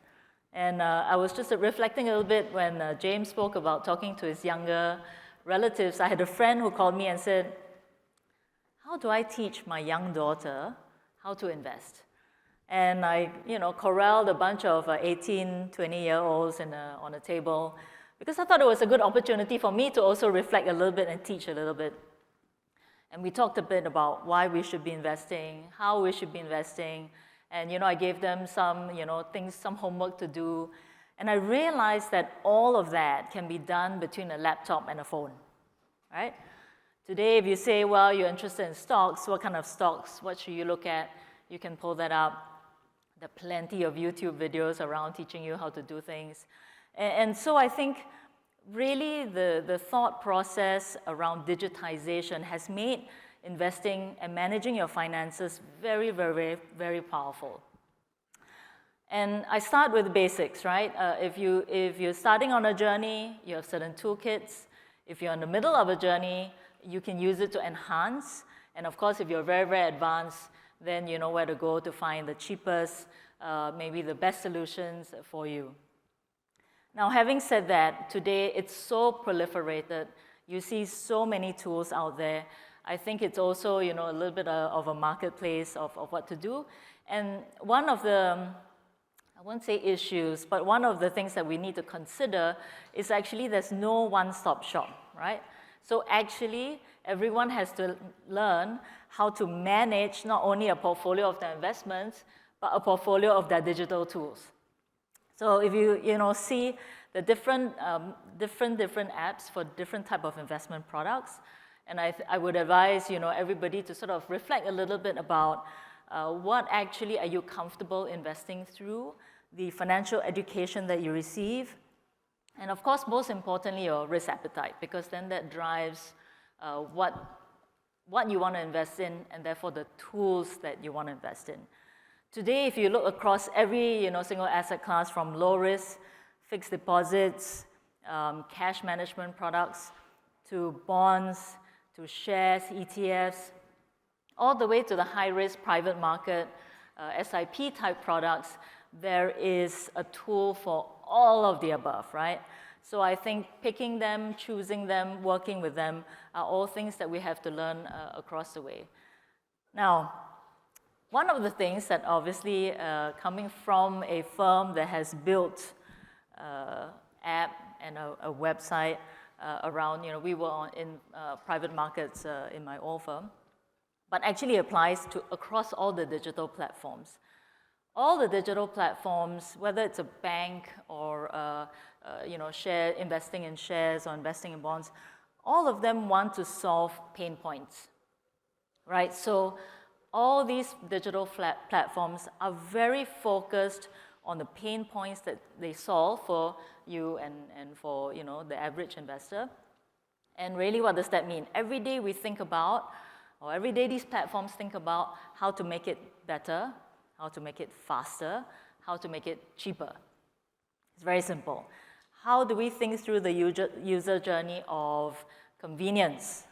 And I was just reflecting a little bit when James spoke about talking to his younger relatives. I had a friend who called me and said, how do I teach my young daughter how to invest? And I, corralled a bunch of 18, 20-year-olds on a table because I thought it was a good opportunity for me to also reflect a little bit and teach a little bit. And we talked a bit about why we should be investing, how we should be investing, and I gave them some, things, some homework to do. And I realized that all of that can be done between a laptop and a phone, right? Today, if you say, well, you're interested in stocks, what kind of stocks, what should you look at? You can pull that up. There are plenty of YouTube videos around teaching you how to do things. And so I think really the thought process around digitization has made investing and managing your finances very, very, very powerful. And I start with the basics, right? If you're starting on a journey, you have certain toolkits. If you're in the middle of a journey, you can use it to enhance. And of course, if you're very, very advanced, then you know where to go to find the cheapest, maybe the best solutions for you. Now, having said that, today it's so proliferated. You see so many tools out there. I think it's also, a little bit of a marketplace of what to do. And one of the, I won't say issues, but one of the things that we need to consider is actually there's no one-stop shop, right? So actually, everyone has to learn how to manage not only a portfolio of their investments, but a portfolio of their digital tools. So if you see the different apps for different type of investment products, and I would advise everybody to sort of reflect a little bit about what actually are you comfortable investing through, the financial education that you receive, and of course, most importantly, your risk appetite, because then that drives what you want to invest in, and therefore the tools that you want to invest in. Today, if you look across every single asset class, from low risk, fixed deposits, cash management products, to bonds, to shares, ETFs, all the way to the high risk private market, SIP type products, there is a tool for all of the above, right? So I think picking them, choosing them, working with them are all things that we have to learn across the way. Now, one of the things that obviously coming from a firm that has built app and a website around, we were in private markets in my old firm, but actually applies to across all the digital platforms. All the digital platforms, whether it's a bank or investing in shares or investing in bonds, all of them want to solve pain points, right? So all these digital platforms are very focused on the pain points that they solve for you and for the average investor. And really, what does that mean? Every day we think about, or every day these platforms think about how to make it better, how to make it faster, how to make it cheaper. It's very simple. How do we think through the user journey of convenience,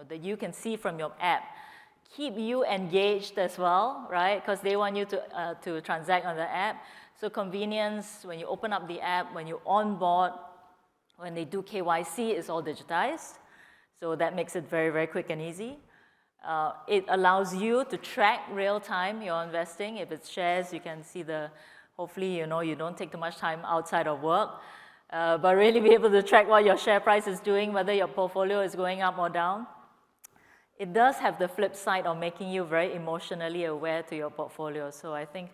that you can see from your app, keep you engaged as well, right? Because they want you to transact on the app. So convenience, when you open up the app, when you onboard, when they do KYC, it's all digitized. So that makes it very, very quick and easy. It allows you to track real time your investing. If it's shares, you can see hopefully you don't take too much time outside of work, but really be able to track what your share price is doing, whether your portfolio is going up or down. It does have the flip side of making you very emotionally aware to your portfolio. So I think,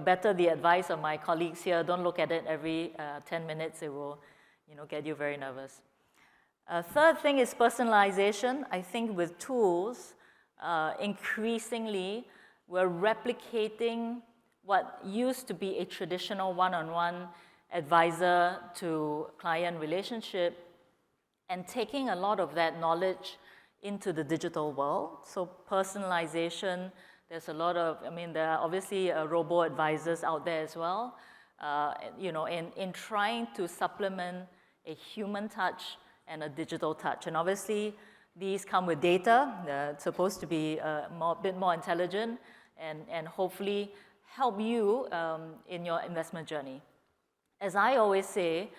better the advice of my colleagues here, don't look at it every 10 minutes. It will, get you very nervous. Third thing is personalization. I think with tools, increasingly, we're replicating what used to be a traditional one-on-one advisor to client relationship and taking a lot of that knowledge into the digital world. So personalization, there's a lot of, there are obviously robo-advisors out there as well, in trying to supplement a human touch and a digital touch. And obviously, these come with data. They're supposed to be a bit more intelligent and hopefully help you in your investment journey. As I always say,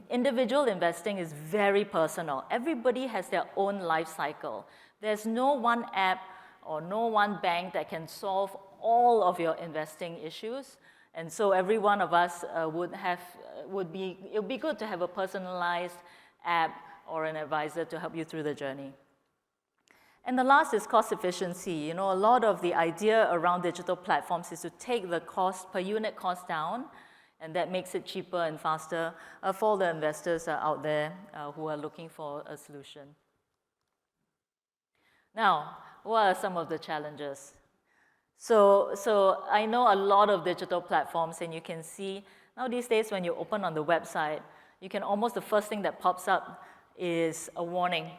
individual investing is very personal. Everybody has their own life cycle. There's no one app or no one bank that can solve all of your investing issues. And so every one of us it would be good to have a personalized app or an advisor to help you through the journey. And the last is cost efficiency. A lot of the idea around digital platforms is to take the cost per unit cost down, and that makes it cheaper and faster for the investors out there who are looking for a solution. Now, what are some of the challenges? So I know a lot of digital platforms, and you can see now these days when you open on the website, the first thing that pops up is a warning.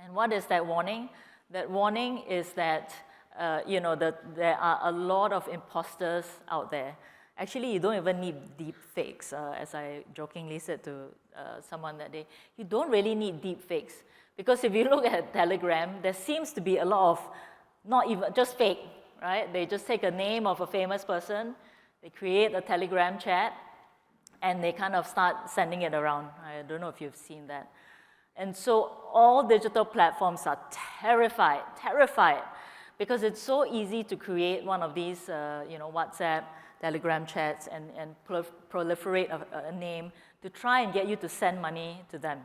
And what is that warning? That warning is that, that there are a lot of imposters out there. Actually, you don't even need deep fakes, as I jokingly said to someone that day. You don't really need deep fakes, because if you look at Telegram, there seems to be a lot of not even just fake, right? They just take a name of a famous person, they create a Telegram chat, and they kind of start sending it around. I don't know if you've seen that. And so all digital platforms are terrified, because it's so easy to create one of these, WhatsApp, Telegram chats and proliferate a name to try and get you to send money to them.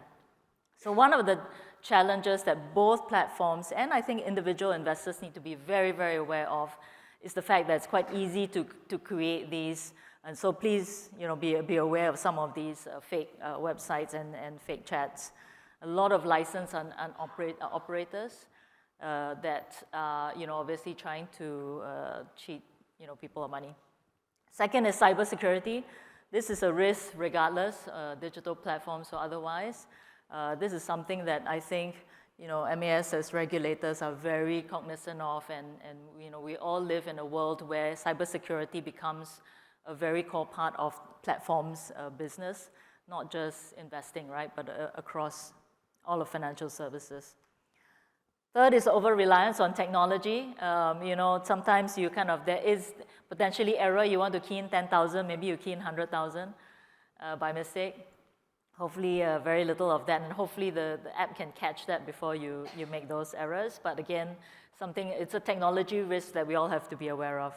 So one of the challenges that both platforms and I think individual investors need to be very, very aware of is the fact that it's quite easy to create these. And so please, be aware of some of these fake websites and fake chats. A lot of licensed and operators that are, obviously trying to cheat, people of money. Second is cybersecurity. This is a risk regardless, digital platforms or otherwise. This is something that I think, MAS as regulators are very cognizant of, and we all live in a world where cybersecurity becomes a very core part of platforms business, not just investing, right, but across all of financial services. Third is over-reliance on technology. Sometimes there is potentially error. You want to key in 10,000, maybe you key in 100,000 by mistake. Hopefully very little of that, and hopefully the app can catch that before you make those errors. But again, it's a technology risk that we all have to be aware of.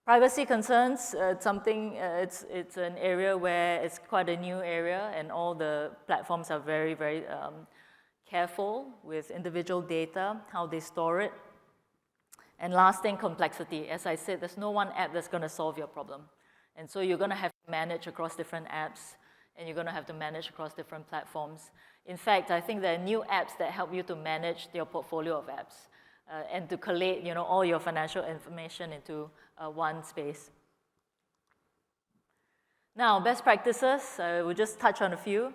Privacy concerns, it's an area where it's quite a new area, and all the platforms are very, very careful with individual data, how they store it. And last thing, complexity. As I said, there's no one app that's going to solve your problem. And so you're going to have to manage across different apps, and you're going to have to manage across different platforms. In fact, I think there are new apps that help you to manage your portfolio of apps and to collate, all your financial information into one space. Now, best practices, we'll just touch on a few.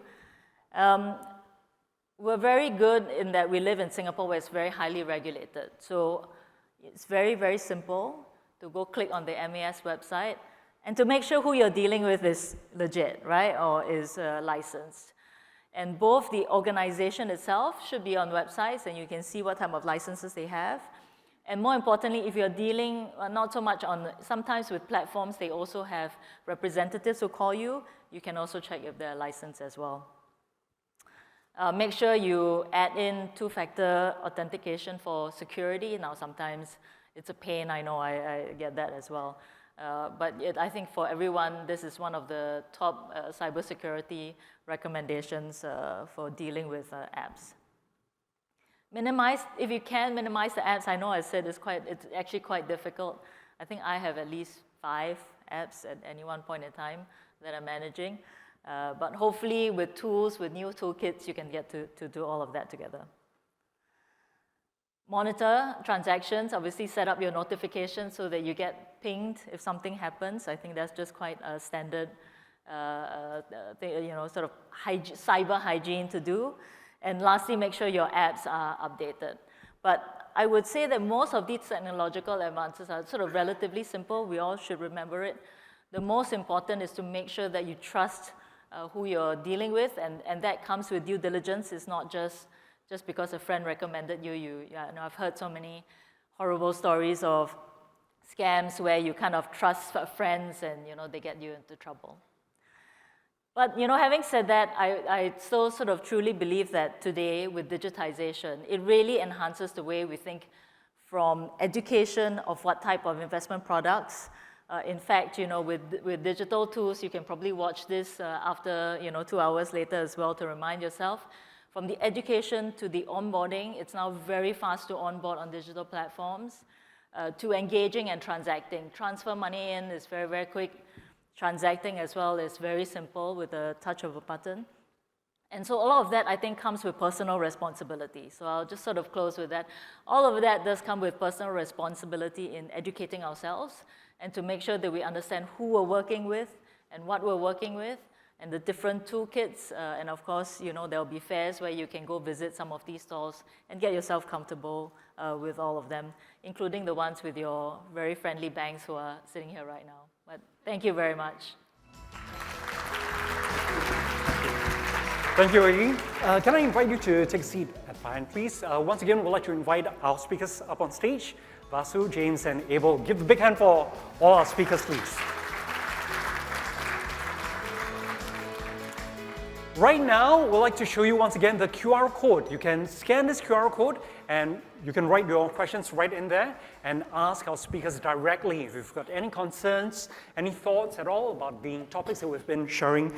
We're very good in that we live in Singapore where it's very highly regulated. So it's very, very simple to go click on the MAS website and to make sure who you're dealing with is legit, right, or is licensed. And both the organization itself should be on websites, and you can see what type of licenses they have. And more importantly, if you're dealing not so much sometimes with platforms, they also have representatives who call you. You can also check if they're licensed as well. Make sure you add in two-factor authentication for security. Now, sometimes it's a pain. I know I get that as well. But I think for everyone, this is one of the top cybersecurity recommendations for dealing with apps. If you can minimize the apps. I know I said it's actually quite difficult. I think I have at least 5 apps at any one point in time that I'm managing. But hopefully with tools, with new toolkits, you can get to do all of that together. Monitor transactions, obviously set up your notifications so that you get pinged if something happens. I think that's just quite a standard sort of cyber hygiene to do. And lastly, make sure your apps are updated. But I would say that most of these technological advances are sort of relatively simple. We all should remember it. The most important is to make sure that you trust who you're dealing with, and that comes with due diligence. It's not just because a friend recommended you. I've heard so many horrible stories of scams where you kind of trust friends and they get you into trouble. But having said that, I still sort of truly believe that today with digitization, it really enhances the way we think from education of what type of investment products. In fact, with digital tools, you can probably watch this after 2 hours later as well to remind yourself. From the education to the onboarding, it's now very fast to onboard on digital platforms, to engaging and transacting. Transfer money in is very, very quick. Transacting as well is very simple with a touch of a button. And so all of that, I think, comes with personal responsibility. So I'll just sort of close with that. All of that does come with personal responsibility in educating ourselves and to make sure that we understand who we're working with and what we're working with and the different toolkits. And of course, there'll be fairs where you can go visit some of these stalls and get yourself comfortable with all of them, including the ones with your very friendly banks who are sitting here right now. But thank you very much.
Thank you, Yi. Can I invite you to take a seat at behind, please? Once again, we'd like to invite our speakers up on stage, Vasu, James, and Abel. Give a big hand for all our speakers, please. Right now, we'd like to show you once again the QR code. You can scan this QR code and you can write your questions right in there and ask our speakers directly if you've got any concerns, any thoughts at all about the topics that we've been sharing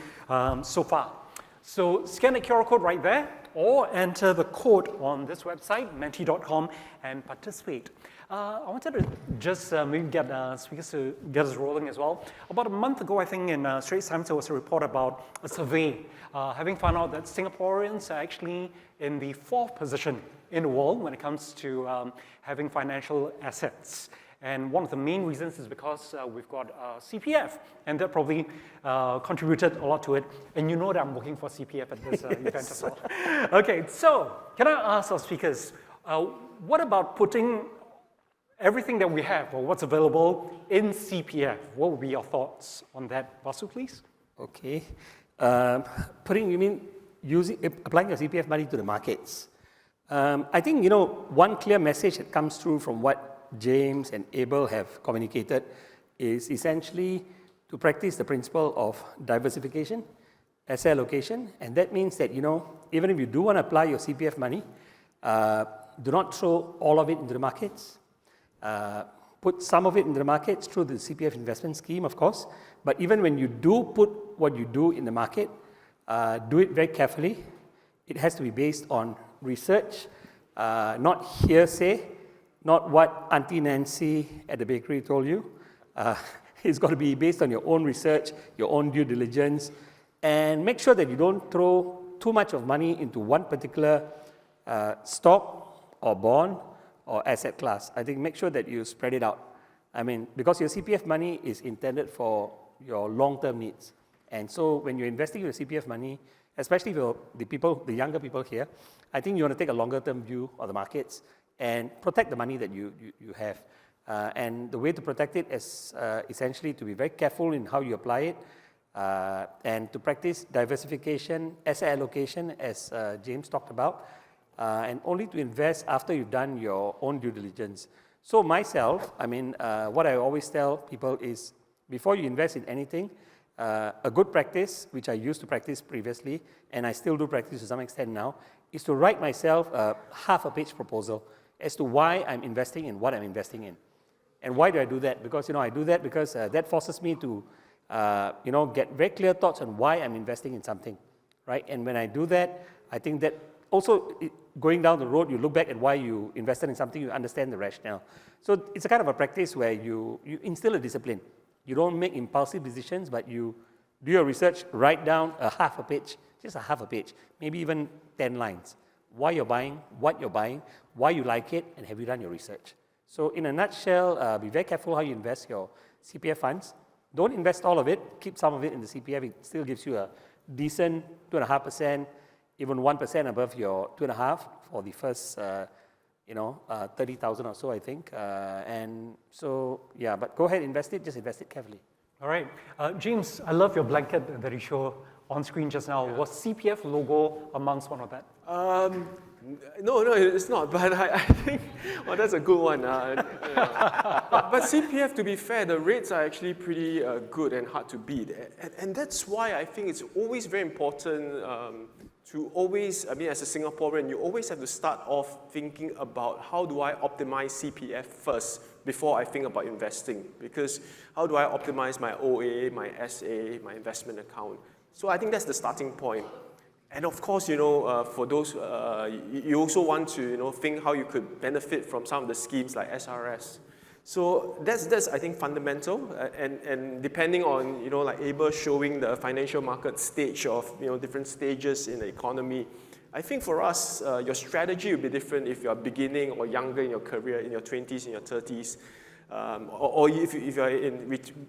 so far. So scan the QR code right there, or enter the code on this website, menti.com, and participate. I wanted to just maybe get speakers to get us rolling as well. About a month ago, I think in Straits Times, there was a report about a survey having found out that Singaporeans are actually in the 4th position in the world when it comes to having financial assets. And one of the main reasons is because we've got CPF, and that probably contributed a lot to it. And you know that I'm working for CPF at this event as well. Okay, so can I ask our speakers, what about putting everything that we have, or what's available, in CPF? What would be your thoughts on that? Vasu, please.
Okay. You mean applying your CPF money to the markets? I think, one clear message that comes through from what James and Abel have communicated is essentially to practice the principle of diversification, asset allocation, and that means that, even if you do want to apply your CPF money, do not throw all of it into the markets. Put some of it into the markets through the CPF investment scheme, of course, but even when you do put what you do in the market, do it very carefully. It has to be based on research, not hearsay, not what Auntie Nancy at the bakery told you. It's got to be based on your own research, your own due diligence, and make sure that you don't throw too much of money into one particular stock or bond or asset class. I think make sure that you spread it out. Because your CPF money is intended for your long-term needs. And so when you're investing your CPF money, especially for the younger people here, I think you want to take a longer-term view of the markets and protect the money that you have. And the way to protect it is essentially to be very careful in how you apply it, and to practice diversification, asset allocation, as James talked about, and only to invest after you've done your own due diligence. So myself, what I always tell people is, before you invest in anything, a good practice, which I used to practice previously, and I still do practice to some extent now, is to write myself a half-a-page proposal as to why I'm investing in what I'm investing in. And why do I do that? Because, I do that because that forces me to, get very clear thoughts on why I'm investing in something, right? And when I do that, I think that also going down the road, you look back at why you invested in something, you understand the rationale. So it's a kind of a practice where you instill a discipline. You don't make impulsive decisions, but you do your research, write down a half a page, just a half a page, maybe even 10 lines. Why you're buying, what you're buying, why you like it, and have you done your research? So in a nutshell, be very careful how you invest your CPF funds. Don't invest all of it. Keep some of it in the CPF. It still gives you a decent 2.5%, even 1% above your 2.5% for the first, 30,000 or so, I think. And so, but go ahead, invest it. Just invest it carefully.
All right. James, I love your blanket that you showed on screen just now. Was CPF logo amongst one of that?
No, it's not. But I think, that's a good one. But CPF, to be fair, the rates are actually pretty good and hard to beat. And that's why I think it's always very important to always, as a Singaporean, you always have to start off thinking about how do I optimize CPF first before I think about investing. Because how do I optimize my OA, my SA, my investment account? So I think that's the starting point. And of course, for those, you also want to, think how you could benefit from some of the schemes like SRS. So that's I think, fundamental. And depending on, like Abel showing the financial market stage of, different stages in the economy, I think for us, your strategy will be different if you're beginning or younger in your career, in your 20s, in your 30s. Or if you're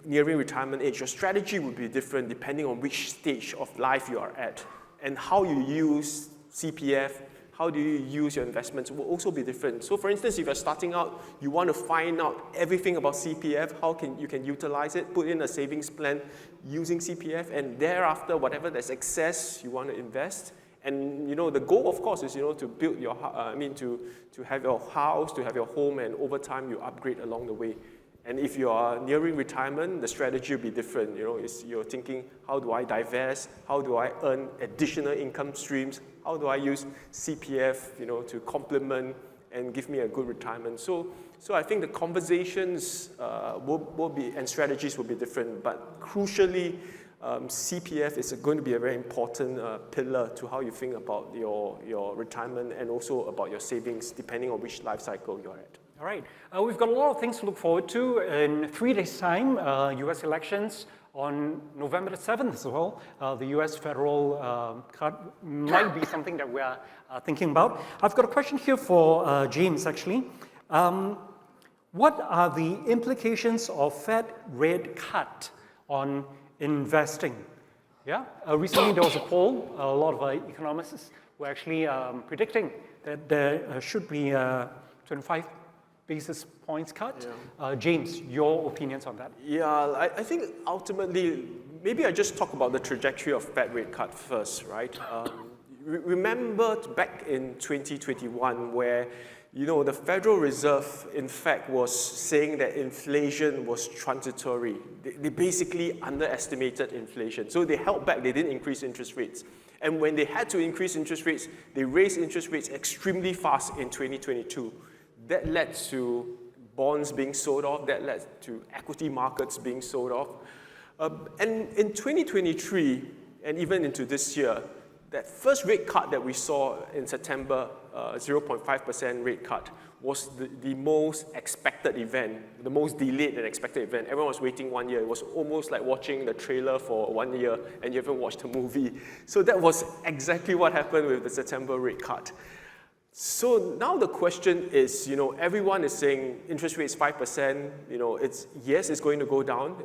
nearing retirement age, your strategy would be different depending on which stage of life you are at. And how you use CPF, how do you use your investments will also be different. So for instance, if you're starting out, you want to find out everything about CPF, how you can utilize it, put in a savings plan using CPF, and thereafter, whatever there's excess, you want to invest. And the goal, of course, is to build your, to have your house, to have your home, and over time you upgrade along the way. And if you are nearing retirement, the strategy will be different. You're thinking, how do I divest? How do I earn additional income streams? How do I use CPF, to complement and give me a good retirement? So I think the conversations will be and strategies will be different. But crucially, CPF is going to be a very important pillar to how you think about your retirement and also about your savings, depending on which life cycle you're at.
All right. We've got a lot of things to look forward to. In 3 days' time, US elections on November the 7th as well. The US federal cut might be something that we are thinking about. I've got a question here for James, actually. What are the implications of Fed rate cut on investing? Yeah, recently there was a poll. A lot of economists were actually predicting that there should be 25 basis points cut. Yeah. James, your opinions on that?
Yeah, I think ultimately, maybe I just talk about the trajectory of Fed rate cut first, right? Remember back in 2021 where, you know, the Federal Reserve, in fact, was saying that inflation was transitory. They basically underestimated inflation. So they held back, they didn't increase interest rates. And when they had to increase interest rates, they raised interest rates extremely fast in 2022. That led to bonds being sold off, that led to equity markets being sold off. And in 2023, and even into this year, that first rate cut that we saw in September, 0.5% rate cut, was the most expected event, the most delayed and expected event. Everyone was waiting 1 year. It was almost like watching the trailer for 1 year and you haven't watched the movie. So that was exactly what happened with the September rate cut. So now the question is, you know, everyone is saying interest rates 5%, you know, yes, it's going to go down.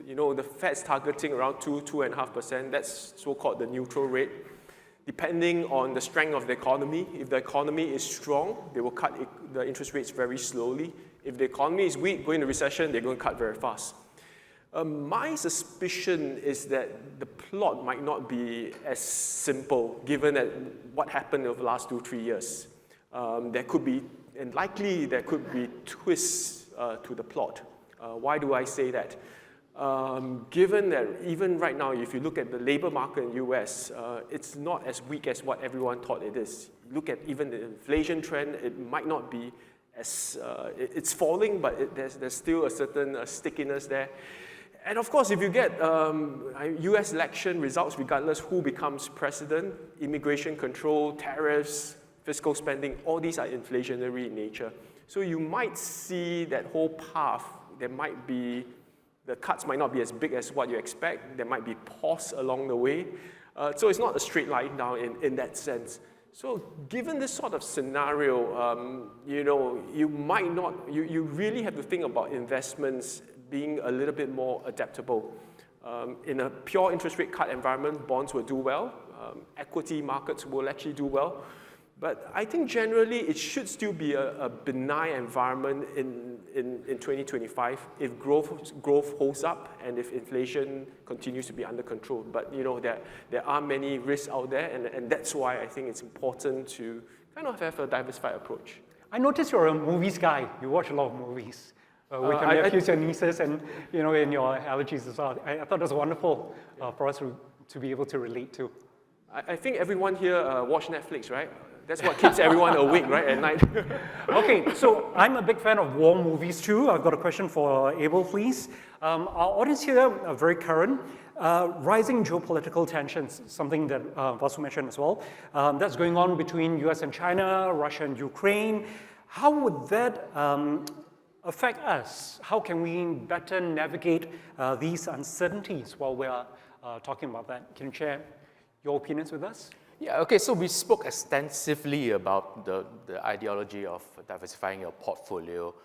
You know, the Fed's targeting around 2.5%. That's so-called the neutral rate. Depending on the strength of the economy, if the economy is strong, they will cut the interest rates very slowly. If the economy is weak, going into recession, they're going to cut very fast. My suspicion is that the plot might not be as simple, given that what happened over the last 2-3 years. There could be, and likely there could be twists to the plot. Why do I say that? Given that even right now, if you look at the labor market in the US, it's not as weak as what everyone thought it is. Look at even the inflation trend, it might not be as, it's falling, but there's still a certain stickiness there. And of course, if you get US election results, regardless who becomes president, immigration control, tariffs, fiscal spending, all these are inflationary in nature. So you might see that whole path, there might be, the cuts might not be as big as what you expect. There might be pause along the way. So it's not a straight line down in that sense. So given this sort of scenario, you know, you might not, you really have to think about investments being a little bit more adaptable. In a pure interest rate cut environment, bonds will do well. Equity markets will actually do well. But I think generally it should still be a benign environment in 2025 if growth holds up and if inflation continues to be under control. But you know, there are many risks out there, and that's why I think it's important to kind of have a diversified approach.
I noticed you're a movies guy. You watch a lot of movies. With your nephews, your nieces, and you know, in your allergies as well. I thought it was wonderful for us to be able to relate to.
I think everyone here watch Netflix, right? That's what keeps everyone awake, right, at night.
Okay, so I'm a big fan of war movies too. I've got a question for Abel, please. Our audience here are very current. Rising geopolitical tensions, something that Vasu mentioned as well. That's going on between US and China, Russia and Ukraine. How would that affect us? How can we better navigate these uncertainties while we are talking about that? Can you share your opinions with us?
Yeah, okay, so we spoke extensively about the ideology of diversifying your portfolio.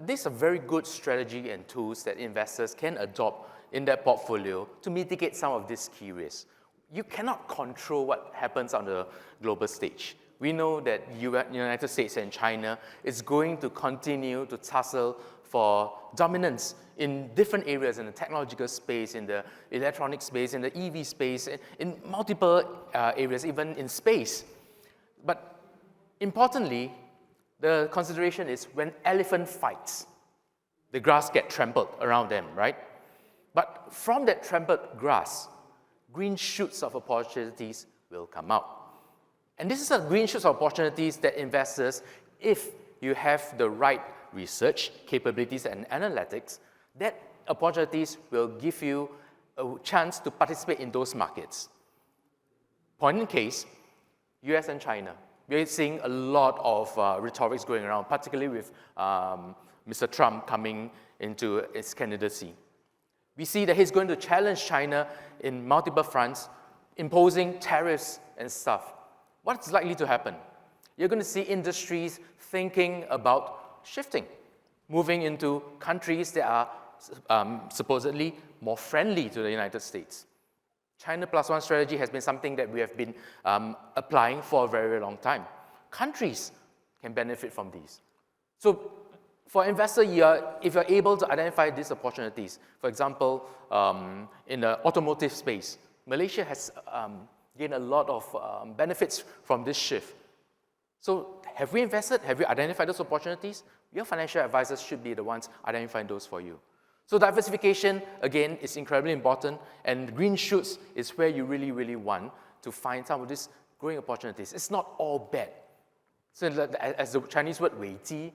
These are very good strategy and tools that investors can adopt in their portfolio to mitigate some of these key risks. You cannot control what happens on the global stage. We know that United States and China is going to continue to tussle for dominance in different areas, in the technological space, in the electronic space, in the EV space, in multiple areas, even in space. But importantly, the consideration is when elephant fights, the grass gets trampled around them, right? But from that trampled grass, green shoots of opportunities will come out. And this is a green shoots of opportunities that investors, if you have the right research capabilities and analytics, that opportunities will give you a chance to participate in those markets. Point in case, US and China. We're seeing a lot of rhetorics going around, particularly with Mr. Trump coming into his candidacy. We see that he's going to challenge China in multiple fronts, imposing tariffs and stuff. What's likely to happen? You're going to see industries thinking about shifting, moving into countries that are supposedly more friendly to the United States. China Plus One strategy has been something that we have been applying for a very, very long time. Countries can benefit from these. So for investor, if you're able to identify these opportunities, for example, in the automotive space, Malaysia has gained a lot of benefits from this shift. So have we invested? Have we identified those opportunities? Your financial advisors should be the ones identifying those for you. So diversification, again, is incredibly important, and green shoots is where you really, really want to find some of these growing opportunities. It's not all bad. So as the Chinese word 危机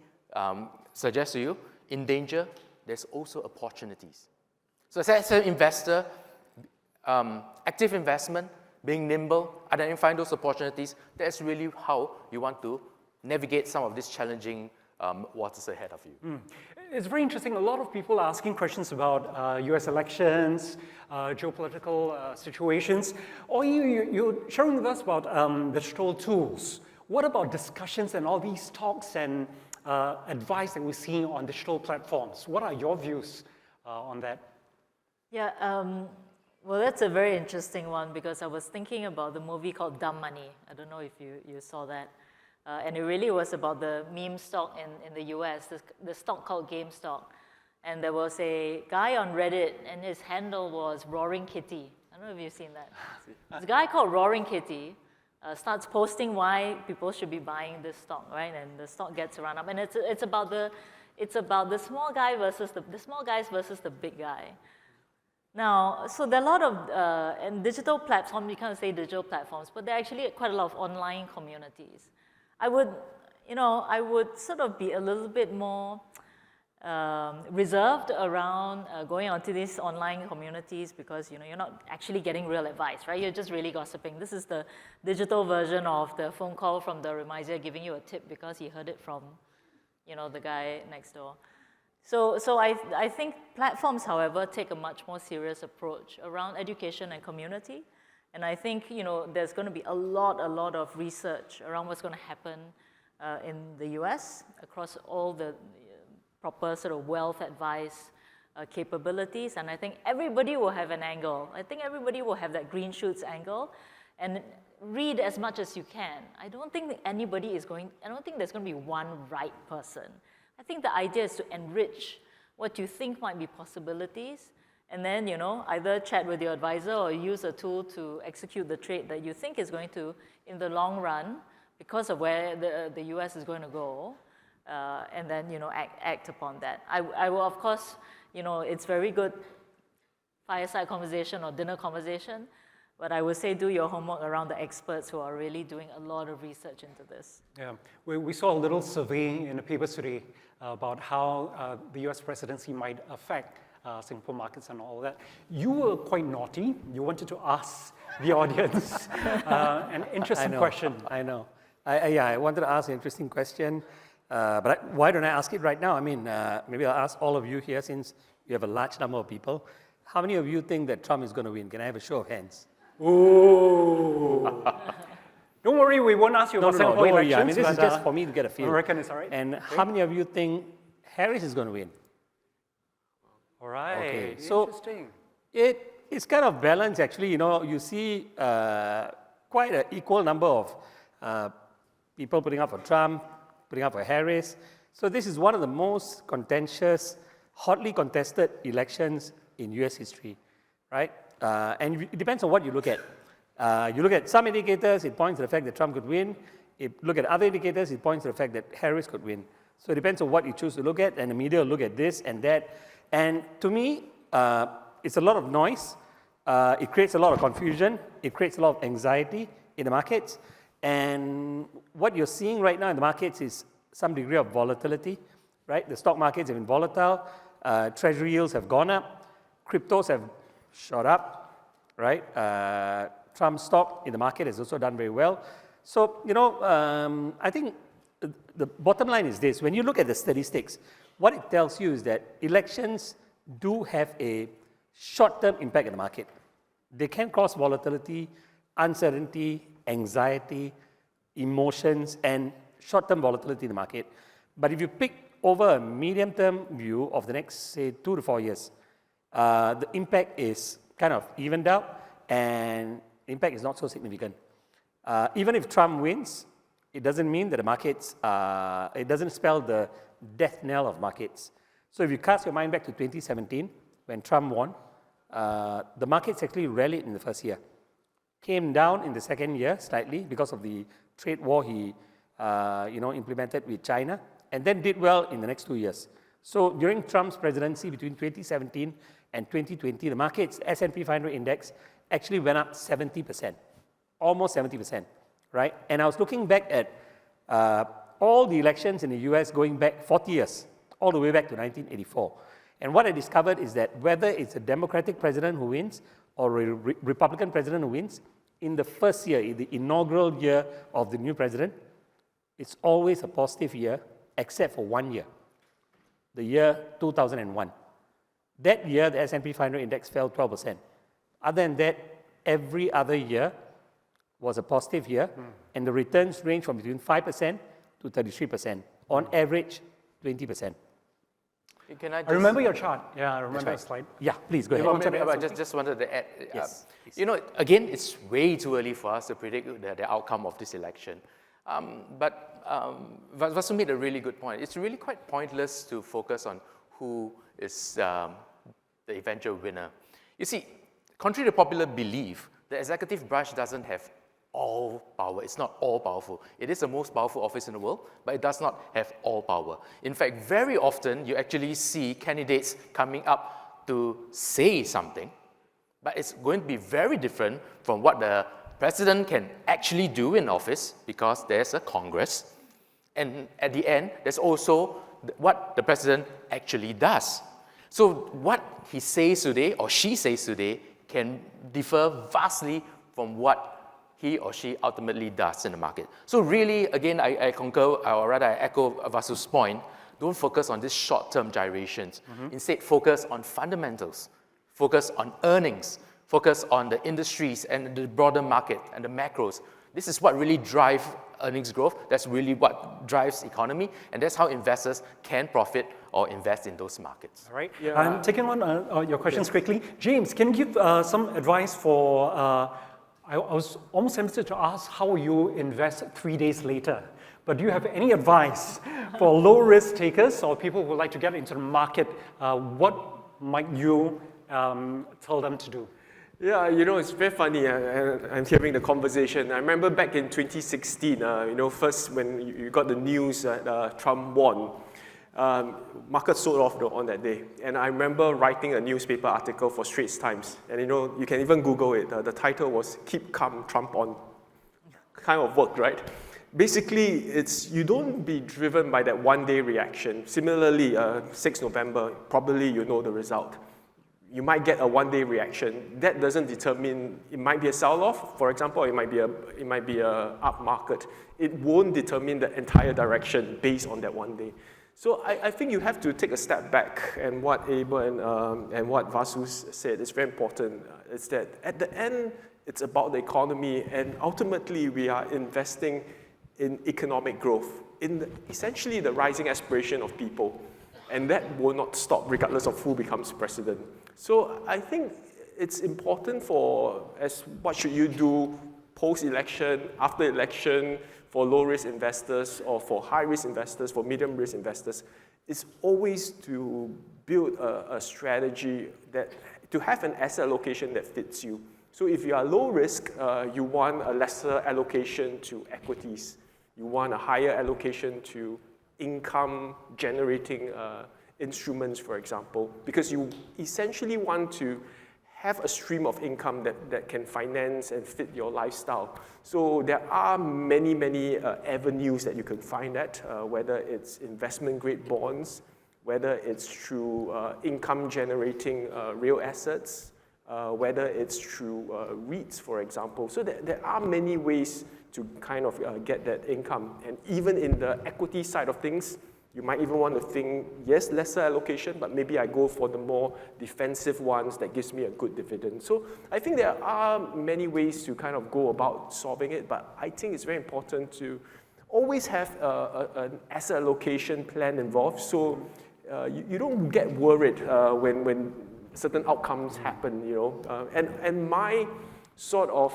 suggests to you, in danger, there's also opportunities. So as an investor, active investment, being nimble, identifying those opportunities, that's really how you want to navigate some of these challenging waters ahead of you.
It's very interesting. A lot of people are asking questions about US elections, geopolitical situations. Or you're sharing with us about digital tools. What about discussions and all these talks and advice that we're seeing on digital platforms? What are your views on that?
Yeah, well, that's a very interesting one because I was thinking about the movie called Dumb Money. I don't know if you saw that. And it really was about the meme stock in the US, the stock called GameStop. And there was a guy on Reddit, and his handle was Roaring Kitty. I don't know if you've seen that. This guy called Roaring Kitty starts posting why people should be buying this stock, right? And the stock gets run up. And it's about the small guy versus the small guys versus the big guy. Now, so there are a lot of and digital platforms. You can't say digital platforms, but there are actually quite a lot of online communities. I would sort of be a little bit more reserved around going onto these online communities because you're not actually getting real advice, right? You're just really gossiping. This is the digital version of the phone call from the remiser giving you a tip because he heard it from, the guy next door. So I think platforms, however, take a much more serious approach around education and community. And I think, there's going to be a lot of research around what's going to happen in the US across all the proper sort of wealth advice capabilities. And I think everybody will have an angle. I think everybody will have that green shoots angle. And read as much as you can. I don't think there's going to be one right person. I think the idea is to enrich what you think might be possibilities. And then, either chat with your advisor or use a tool to execute the trade that you think is going to, in the long run, because of where the US is going to go, and then, act upon that. I will, of course, it's very good fireside conversation or dinner conversation, but I would say do your homework around the experts who are really doing a lot of research into this.
Yeah, we saw a little survey in the papers today about how the US presidency might affect Singapore markets and all that. You were quite naughty. You wanted to ask the audience an interesting question.
I know. I wanted to ask an interesting question, but why don't I ask it right now? I mean, maybe I'll ask all of you here since you have a large number of people. How many of you think that Trump is going to win? Can I have a show of hands?
Ooh. Don't worry, we won't ask you about Singapore elections.
I mean, this is just for me to get a feel.
I reckon it's all right.
And how many of you think Harris is going to win?
All right.
Okay. So
interesting.
It's kind of balanced, actually. You see quite an equal number of people putting up for Trump, putting up for Harris. So this is one of the most contentious, hotly contested elections in US history, right? And it depends on what you look at. You look at some indicators, it points to the fact that Trump could win. If you look at other indicators, it points to the fact that Harris could win. So it depends on what you choose to look at, and the media will look at this and that. And to me, it's a lot of noise. It creates a lot of confusion. It creates a lot of anxiety in the markets. And what you're seeing right now in the markets is some degree of volatility, right? The stock markets have been volatile. Treasury yields have gone up. Cryptos have shot up, right? Trump's stock in the market has also done very well. So, I think the bottom line is this. When you look at the statistics, what it tells you is that elections do have a short-term impact in the market. They can cause volatility, uncertainty, anxiety, emotions, and short-term volatility in the market. But if you pick over a medium-term view of the next, say, 2 to 4 years, the impact is kind of evened out, and the impact is not so significant. Even if Trump wins, it doesn't mean that the markets, it doesn't spell the death knell of markets. So if you cast your mind back to 2017, when Trump won, the markets actually rallied in the first year. Came down in the second year slightly because of the trade war he implemented with China, and then did well in the next 2 years. So during Trump's presidency between 2017 and 2020, the market's S&P 500 index actually went up 70%, almost 70%, right? And I was looking back at all the elections in the US going back 40 years, all the way back to 1984. And what I discovered is that whether it's a Democratic president who wins or a Republican president who wins, in the first year, in the inaugural year of the new president, it's always a positive year, except for 1 year, the year 2001. That year, the S&P 500 index fell 12%. Other than that, every other year was a positive year, and the returns range from between 5% to 33%, on average, 20%.
Can I
I remember your chart. Yeah, I remember the slide.
Yeah, please go ahead.
I just wanted to add,
Yes,
again, it's way too early for us to predict the outcome of this election. But Vasu made a really good point. It's really quite pointless to focus on who is the eventual winner. You see, contrary to popular belief, the executive branch doesn't have all power. It's not all powerful. It is the most powerful office in the world, but it does not have all power. In fact, very often you actually see candidates coming up to say something, but it's going to be very different from what the president can actually do in office, because there's a Congress. And at the end, there's also what the president actually does. So what he says today or she says today can differ vastly from what he or she ultimately does in the market. So really, again, I concur, or rather I echo Vasu's point, don't focus on these short-term gyrations. Instead, focus on fundamentals, focus on earnings, focus on the industries and the broader market and the macros. This is what really drives earnings growth. That's really what drives economy, and that's how investors can profit or invest in those markets.
All right. Yeah. I'm taking on your questions quickly. James, can you give some advice for, I was almost tempted to ask how you invest 3 days later, but do you have any advice for low-risk takers or people who would like to get into the market? What might you tell them to do?
Yeah, it's very funny. I'm hearing the conversation. I remember back in 2016, first when you got the news that Trump won, market sold off on that day. And I remember writing a newspaper article for Straits Times. And you can even Google it. The title was "Keep Calm, Trump On." Kind of worked, right? Basically, you don't be driven by that one-day reaction. Similarly, 6 November, probably you know the result. You might get a one-day reaction. That doesn't determine, it might be a sell-off, for example, it might be a up market. It won't determine the entire direction based on that one day. So I think you have to take a step back, and what Abel and what Vasu said is very important. It's that at the end, it's about the economy, and ultimately we are investing in economic growth, in essentially the rising aspiration of people. And that will not stop regardless of who becomes president. So I think it's important what should you do post-election, after election, for low-risk investors or for high-risk investors, for medium-risk investors, is always to build a strategy to have an asset allocation that fits you. So if you are low-risk, you want a lesser allocation to equities. You want a higher allocation to income-generating instruments, for example, because you essentially want to have a stream of income that can finance and fit your lifestyle. So there are many, many avenues that you can find that, whether it's investment-grade bonds, whether it's through income-generating real assets, whether it's through REITs, for example. So there are many ways to kind of get that income. And even in the equity side of things, you might even want to think, yes, lesser allocation, but maybe I go for the more defensive ones that gives me a good dividend. So I think there are many ways to kind of go about solving it, but I think it's very important to always have an asset allocation plan involved, so you don't get worried when certain outcomes happen, you know. And my sort of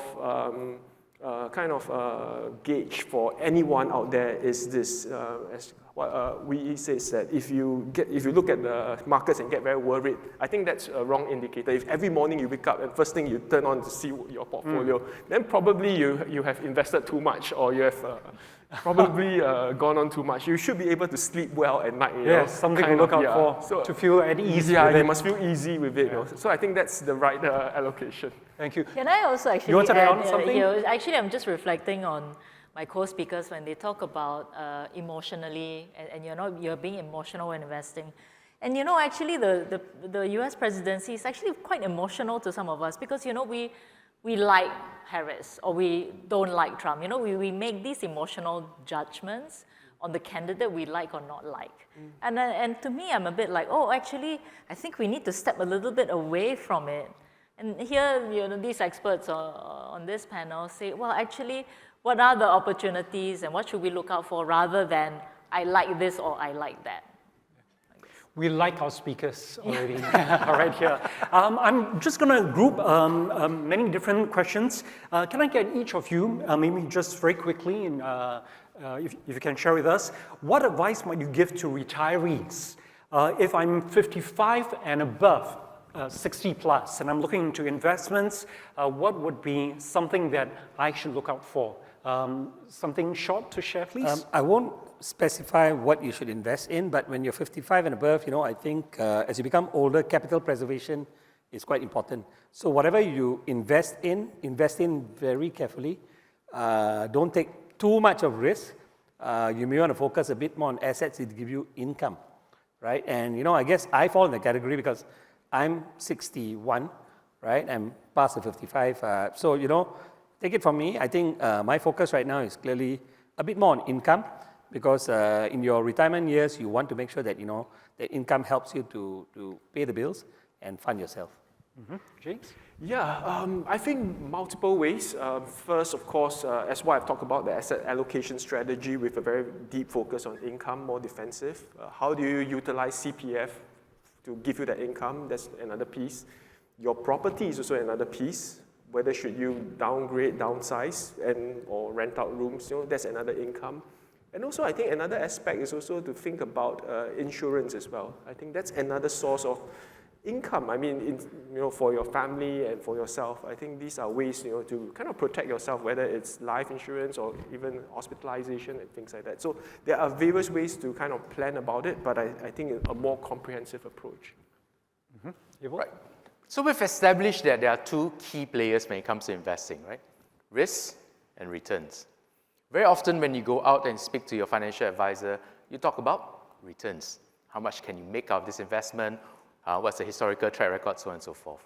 gauge for anyone out there is this, as what we says that if you look at the markets and get very worried, I think that's a wrong indicator. If every morning you wake up and first thing you turn on to see your portfolio, then probably you have invested too much, or you have probably gone on too much. You should be able to sleep well at night. You know,
something to look out for, to feel at ease.
Yeah, you must feel easy with it. You know? So I think that's the right allocation.
Thank you.
Can I also actually
you want to add
on
something?
Here? Actually, I'm just reflecting on my co-speakers when they talk about emotionally, and you're being emotional when investing. And actually the US presidency is actually quite emotional to some of us, because we like Harris or we don't like Trump. We make these emotional judgments on the candidate we like or not like. And to me, I'm a bit like, actually, I think we need to step a little bit away from it. And here, these experts on this panel say, well, actually, what are the opportunities and what should we look out for, rather than I like this or I like that?
We like our speakers already right here. I'm just going to group many different questions. Can I get each of you, maybe just very quickly, and if you can share with us, what advice might you give to retirees? If I'm 55 and above, 60 plus, and I'm looking into investments, what would be something that I should look out for? Something short to share, please?
I won't specify what you should invest in, but when you're 55 and above, I think as you become older, capital preservation is quite important. So whatever you invest in very carefully. Don't take too much of risk. You may want to focus a bit more on assets that give you income, right? And I guess I fall in the category because I'm 61, right? I'm past the 55. So take it from me. I think my focus right now is clearly a bit more on income, because in your retirement years, you want to make sure that that income helps you to pay the bills and fund yourself.
James?
Yeah, I think multiple ways. First, of course, as what I've talked about, the asset allocation strategy with a very deep focus on income, more defensive. How do you utilize CPF to give you that income? That's another piece. Your property is also another piece. Whether should you downgrade, downsize, or rent out rooms, that's another income. And also, I think another aspect is also to think about insurance as well. I think that's another source of income. I mean, for your family and for yourself. I think these are ways, to kind of protect yourself, whether it's life insurance or even hospitalization and things like that. So there are various ways to kind of plan about it, but I think a more comprehensive approach.
Right. So we've established that there are two key players when it comes to investing, right? Risk and returns. Very often when you go out and speak to your financial advisor, you talk about returns. How much can you make out of this investment? What's the historical track record, so on and so forth.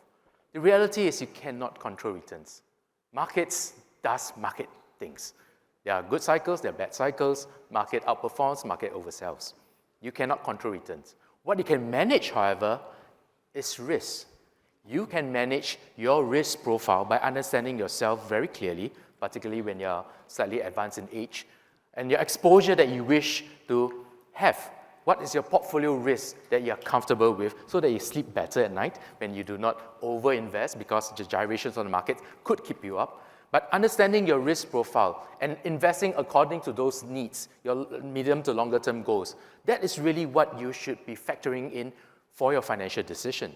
The reality is you cannot control returns. Markets does market things. There are good cycles, there are bad cycles. Market outperforms, market oversells. You cannot control returns. What you can manage, however, is risk. You can manage your risk profile by understanding yourself very clearly, particularly when you're slightly advanced in age, and your exposure that you wish to have. What is your portfolio risk that you're comfortable with so that you sleep better at night when you do not over-invest, because the gyrations on the market could keep you up. But understanding your risk profile and investing according to those needs, your medium to longer term goals, that is really what you should be factoring in for your financial decision.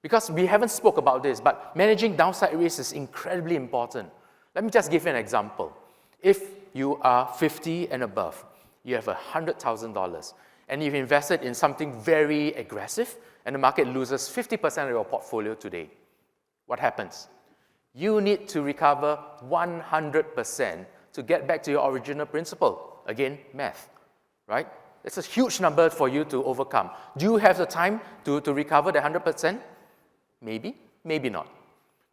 Because we haven't spoke about this, but managing downside risk is incredibly important. Let me just give you an example. If you are 50 and above, you have $100,000, and you've invested in something very aggressive, and the market loses 50% of your portfolio today, what happens? You need to recover 100% to get back to your original principle. Again, math, right? It's a huge number for you to overcome. Do you have the time to recover the 100%? Maybe, maybe not.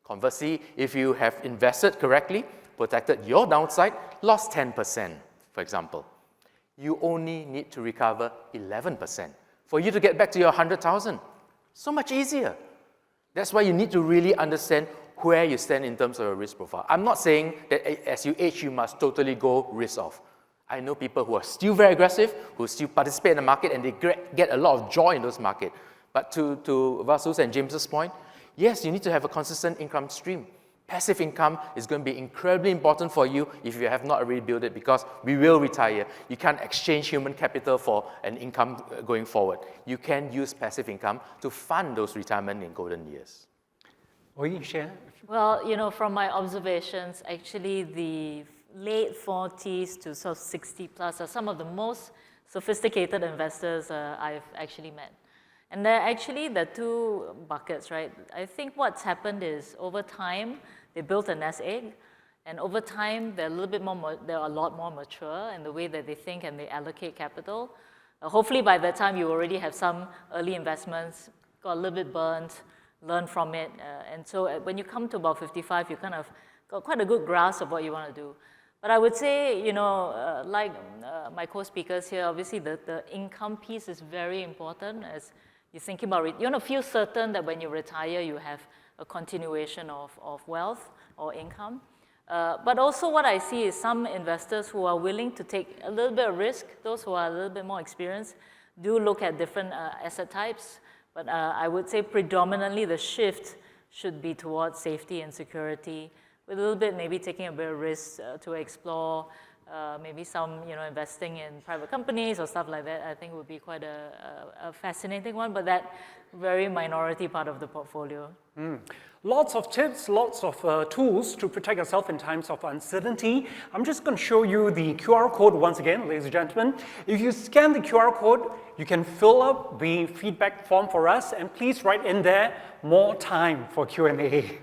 Conversely, if you have invested correctly, protected your downside, lost 10%, for example, you only need to recover 11% for you to get back to your 100,000. So much easier. That's why you need to really understand where you stand in terms of a risk profile. I'm not saying that as you age, you must totally go risk off. I know people who are still very aggressive, who still participate in the market, and they get a lot of joy in those markets. But to Vasu's and James's point, yes, you need to have a consistent income stream. Passive income is going to be incredibly important for you if you have not already built it, because we will retire. You can't exchange human capital for an income going forward. You can use passive income to fund those retirement in golden years.
Or you share?
Well, you know, from my observations, actually the late 40s to sort of 60 plus are some of the most sophisticated investors I've actually met. And they're actually the two buckets, right? I think what's happened is over time, they built a nest egg, and over time, they're a lot more mature in the way that they think and they allocate capital. Hopefully by that time, you already have some early investments, got a little bit burnt, learn from it. And so when you come to about 55, you kind of got quite a good grasp of what you want to do. But I would say, you know, like my co-speakers here, obviously the income piece is very important as you're thinking about it. You want to feel certain that when you retire, you have a continuation of wealth or income. But also what I see is some investors who are willing to take a little bit of risk, those who are a little bit more experienced, do look at different asset types. But I would say predominantly the shift should be towards safety and security, with a little bit maybe taking a bit of risk to explore, maybe some investing in private companies or stuff like that. I think would be quite a fascinating one, but that very minority part of the portfolio.
Lots of tips, lots of tools to protect yourself in times of uncertainty. I'm just going to show you the QR code once again, ladies and gentlemen. If you scan the QR code, you can fill up the feedback form for us, and please write in there more time for Q&A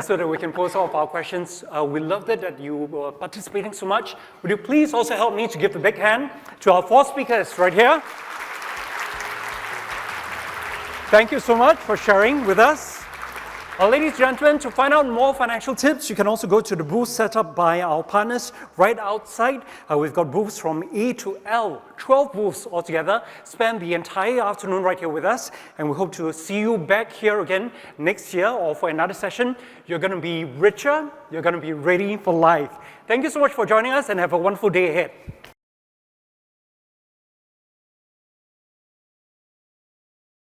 so that we can pose all of our questions. We loved it that you were participating so much. Would you please also help me to give a big hand to our 4 speakers right here? Thank you so much for sharing with us. Ladies and gentlemen, to find out more financial tips, you can also go to the booth set up by our partners right outside. We've got booths from A to L, 12 booths altogether. Spend the entire afternoon right here with us, and we hope to see you back here again next year or for another session. You're going to be richer, you're going to be ready for life. Thank you so much for joining us, and have a wonderful day ahead.